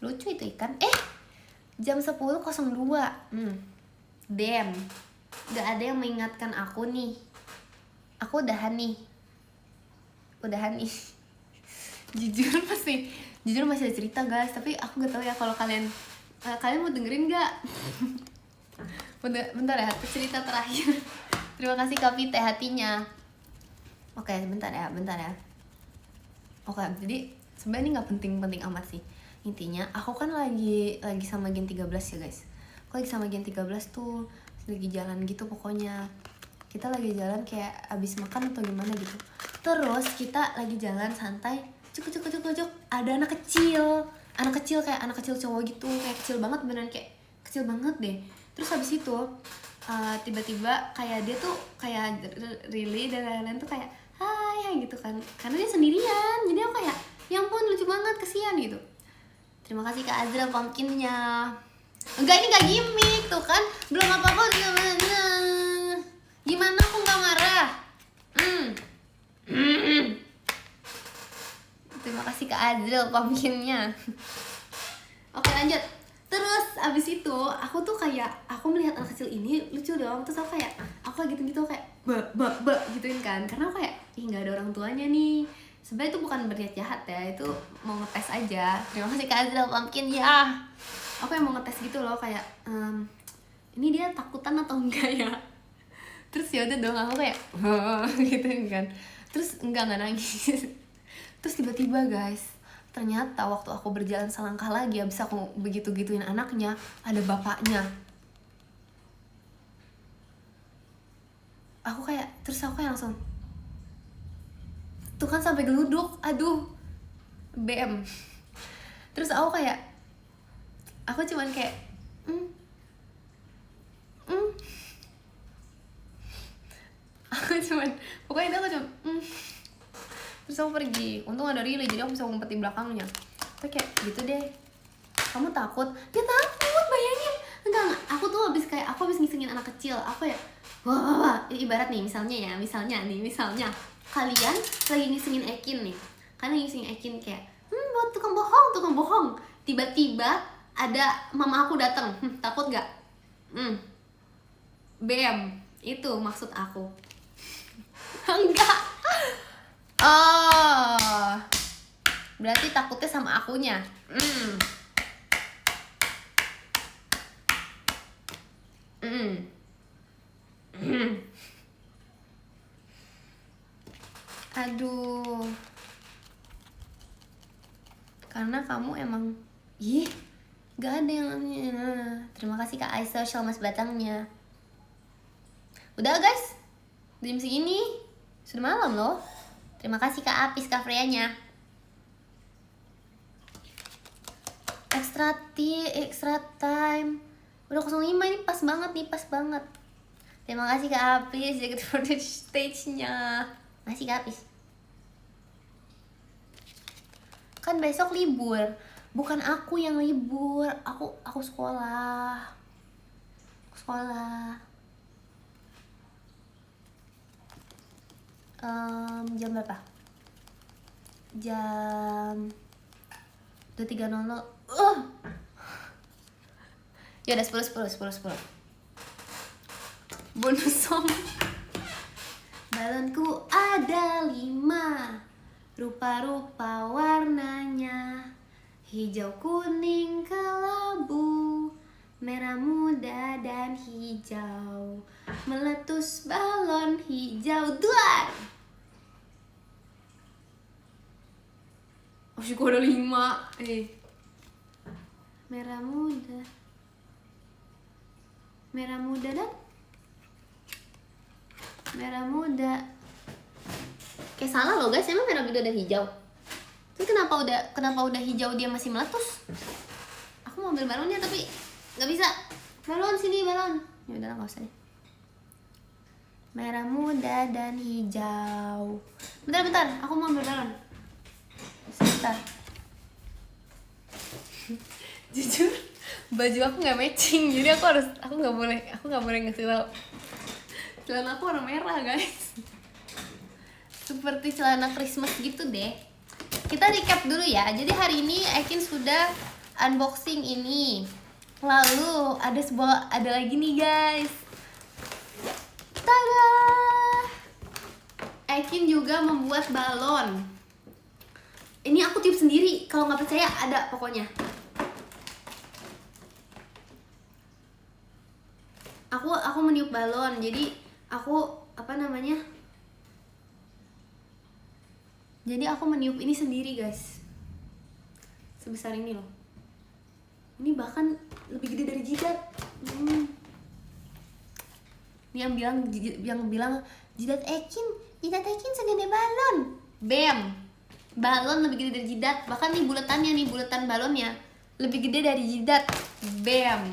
Lucu itu ikan. Jam 10.02. Damn. Gak ada yang mengingatkan aku nih. Aku udahan nih jujur masih ada cerita guys, tapi aku gak tahu ya kalau kalian mau dengerin gak? Bentar ya, cerita terakhir. Terima kasih Kapi teh hatinya. Oke, bentar ya. Oke, jadi sebenarnya ini nggak penting amat sih. Intinya aku kan lagi sama Gen 13 ya guys. Aku lagi sama Gen 13 tuh, lagi jalan gitu pokoknya. Kita lagi jalan kayak abis makan atau gimana gitu. Terus kita lagi jalan santai, cuk, ada anak kecil kayak anak kecil cowok gitu, kayak kecil banget, beneran kayak kecil banget deh. Terus habis itu tiba-tiba kayak dia tuh kayak really dan lain-lain tuh kayak hai gitu kan, karena dia sendirian. Jadi aku kayak ya ampun lucu banget, kesian gitu. Terima kasih Kak Azra pumpkinnya. Enggak, ini gak gimmick tuh kan, belum apa-apa gimana aku gak marah. Terima kasih Kak Azra pumpkinnya. Oke lanjut. Terus abis itu aku tuh kayak aku melihat anak kecil ini lucu dong. Terus aku kayak gitu kayak ba gituin kan, karena aku kayak nggak ada orang tuanya nih. Sebenarnya itu bukan berniat jahat ya, itu mau ngetes aja. Terima kasih Kak Azra pumpkin ya. Aku yang mau ngetes gitu loh, kayak ini dia takutan atau enggak ya. Terus ya udah dong aku kayak gitu kan. Terus enggak nangis. Terus tiba-tiba guys, ternyata waktu aku berjalan selangkah lagi, abis aku begitu-gituin anaknya, ada bapaknya. Terus aku kayak langsung tuh kan sampai geluduk, aduh BM. Terus aku cuman kayak pokoknya aku cuma terus aku pergi. Untung ada relay jadi aku bisa ngumpet di belakangnya. Terus kayak gitu deh, kamu takut? Dia takut, bayangin. Enggak, aku tuh habis ngisengin anak kecil. Aku ya wah. Ibarat nih misalnya kalian lagi ngisengin Ekin nih. Kalian ngisengin Ekin kayak buat tukang bohong. Tiba-tiba ada mama aku datang. Takut gak? BM, itu maksud aku. Enggak. Oh, berarti takutnya sama akunya. Aduh, karena kamu emang gak ada yang namanya. Terima kasih Kak Aisyah social mas batangnya. Udah guys, jam segini sudah malam loh. Terima kasih Kak Apis, Kak Freya-nya. Extra time. Udah 05 ini pas banget. Terima kasih Kak Apis, jaga for the stage-nya. Masih Kak Apis. Kan besok libur. Bukan aku yang libur, aku sekolah. Jam berapa? Jam 23.00. Ya udah 10. Bonus song. Balonku ada 5, rupa-rupa warnanya, hijau, kuning, kelabu, merah muda dan hijau. Meletus balon hijau duar. Oh sih, ada 5. Merah muda dan merah muda. Kayak salah loh guys, emang merah muda dan hijau. Tapi kenapa udah hijau dia masih meletus? Aku mau ambil balonnya tapi nggak bisa. Balon sini, balon. Ya udah nggak usah deh. Merah muda dan hijau. Bentar, aku mau ambil balon. Sebentar. Jujur, baju aku nggak matching, jadi aku nggak boleh ngasih tau. Celana aku warna merah guys, seperti celana Christmas gitu deh. Kita recap dulu ya. Jadi hari ini Ekin sudah unboxing ini. Lalu ada lagi nih guys. Tada! Ekin juga membuat balon. Ini aku tiup sendiri, kalau nggak percaya ada pokoknya. Aku meniup balon, jadi aku Jadi aku meniup ini sendiri guys. Sebesar ini loh. Ini bahkan lebih gede dari jidat. Ini yang bilang jidat Ekin segede balon. Bam. Balon lebih gede dari jidat. Bahkan nih buletan balonnya lebih gede dari jidat. Bam.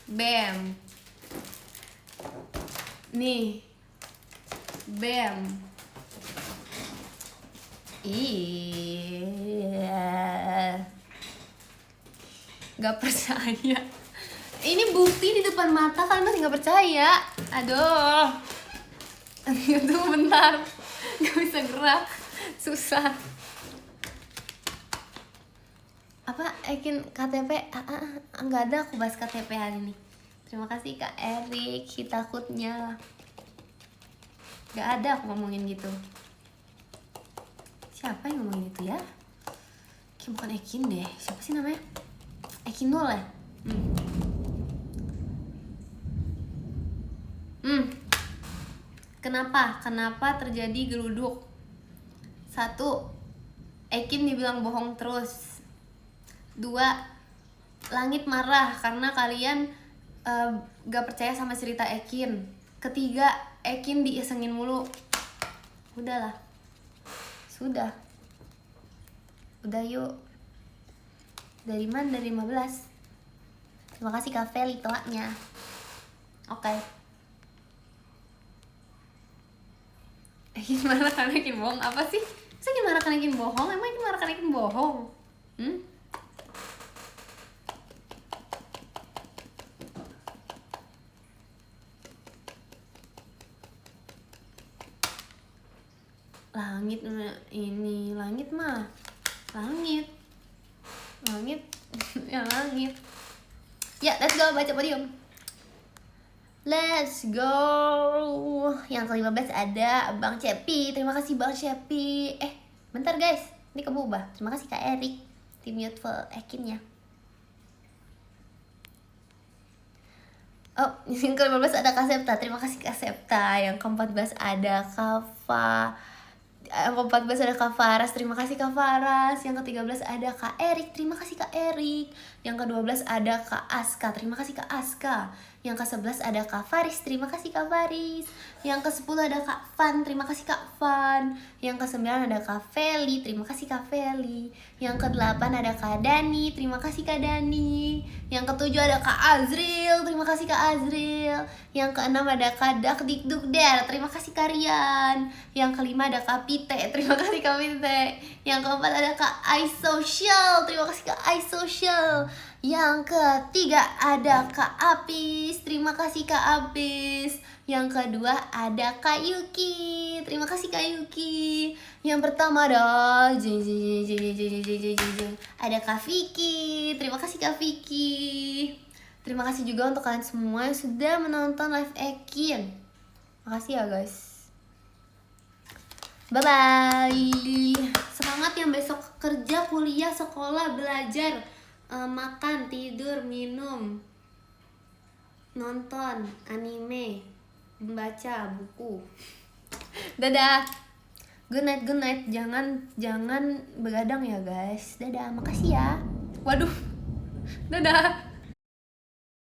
Bam. Nih. Bam. Iya. Gak percaya. Ini bukti di depan mata, kalian masih gak percaya. Aduh. Itu bentar. Gak bisa gerak. Susah. Apa Ekin KTP? Nggak ada aku bahas KTP hari ini. Terima kasih Kak Erik, takutnya nggak ada aku ngomongin gitu. Siapa yang ngomongin itu ya? Bukan Ekin deh, siapa sih namanya? Ekinol ya? Kenapa terjadi geluduk? 1. Ekin dibilang bohong terus. 2. Langit marah karena kalian gak percaya sama cerita Ekin. 3. Ekin diisengin mulu. Udahlah. Sudah yuk. Dari mana? Dari 15. Terima kasih Kak Feli toanya. Oke. Ekin marah karena Ekin bohong. Apa sih? Masa Ekin marah karena Ekin bohong? Emang Ekin marah karena Ekin bohong? Langit ini, langit ya langit. Ya, let's go baca podium. Let's go. Yang ke-15 ada Bang Cepi. Terima kasih Bang Cepi. Bentar guys, ini keubah. Terima kasih Kak Erik. Tim Youthful Ekin ya. Oh, yang ke-15 ada Kak Septa. Terima kasih Kak Septa. Yang ke-14 ada Kava. Yang ke-14 ada Kak Faras. Terima kasih Kak Faras. Yang ke-13 ada Kak Erik. Terima kasih Kak Erik. Yang ke-12 ada Kak Aska. Terima kasih Kak Aska. Yang ke-11 ada Kak Faris. Terima kasih Kak Faris. Yang ke-10 ada Kak Fan. Terima kasih Kak Fan. Yang ke-9 ada Kak Feli. Terima kasih Kak Feli. Yang ke-8 ada Kak Dani. Terima kasih Kak Dani. Yang ke-7 ada Kak Azril. Terima kasih Kak Azril. Yang ke-6 ada Kak Dakdikdukder. Terima kasih Kak Rian. Yang ke-5 ada Kak Pite. Terima kasih Kak Pite. Yang ke-4 ada Kak iSocial. Terima kasih Kak iSocial. Yang ke-3 ada Kak Apis. Terima kasih Kak Apis. Yang kedua ada Kak Yuki. Terima kasih Kak Yuki. Yang pertama ada ada Kak Vicky. Terima kasih Kak Vicky. Terima kasih juga untuk kalian semua yang sudah menonton live Ekin. Makasih ya guys. Bye bye. Semangat yang besok kerja, kuliah, sekolah, belajar, makan, tidur, minum, nonton anime, membaca buku. Dadah. Good night. Jangan begadang ya guys. Dadah. Makasih ya. Waduh. Dadah.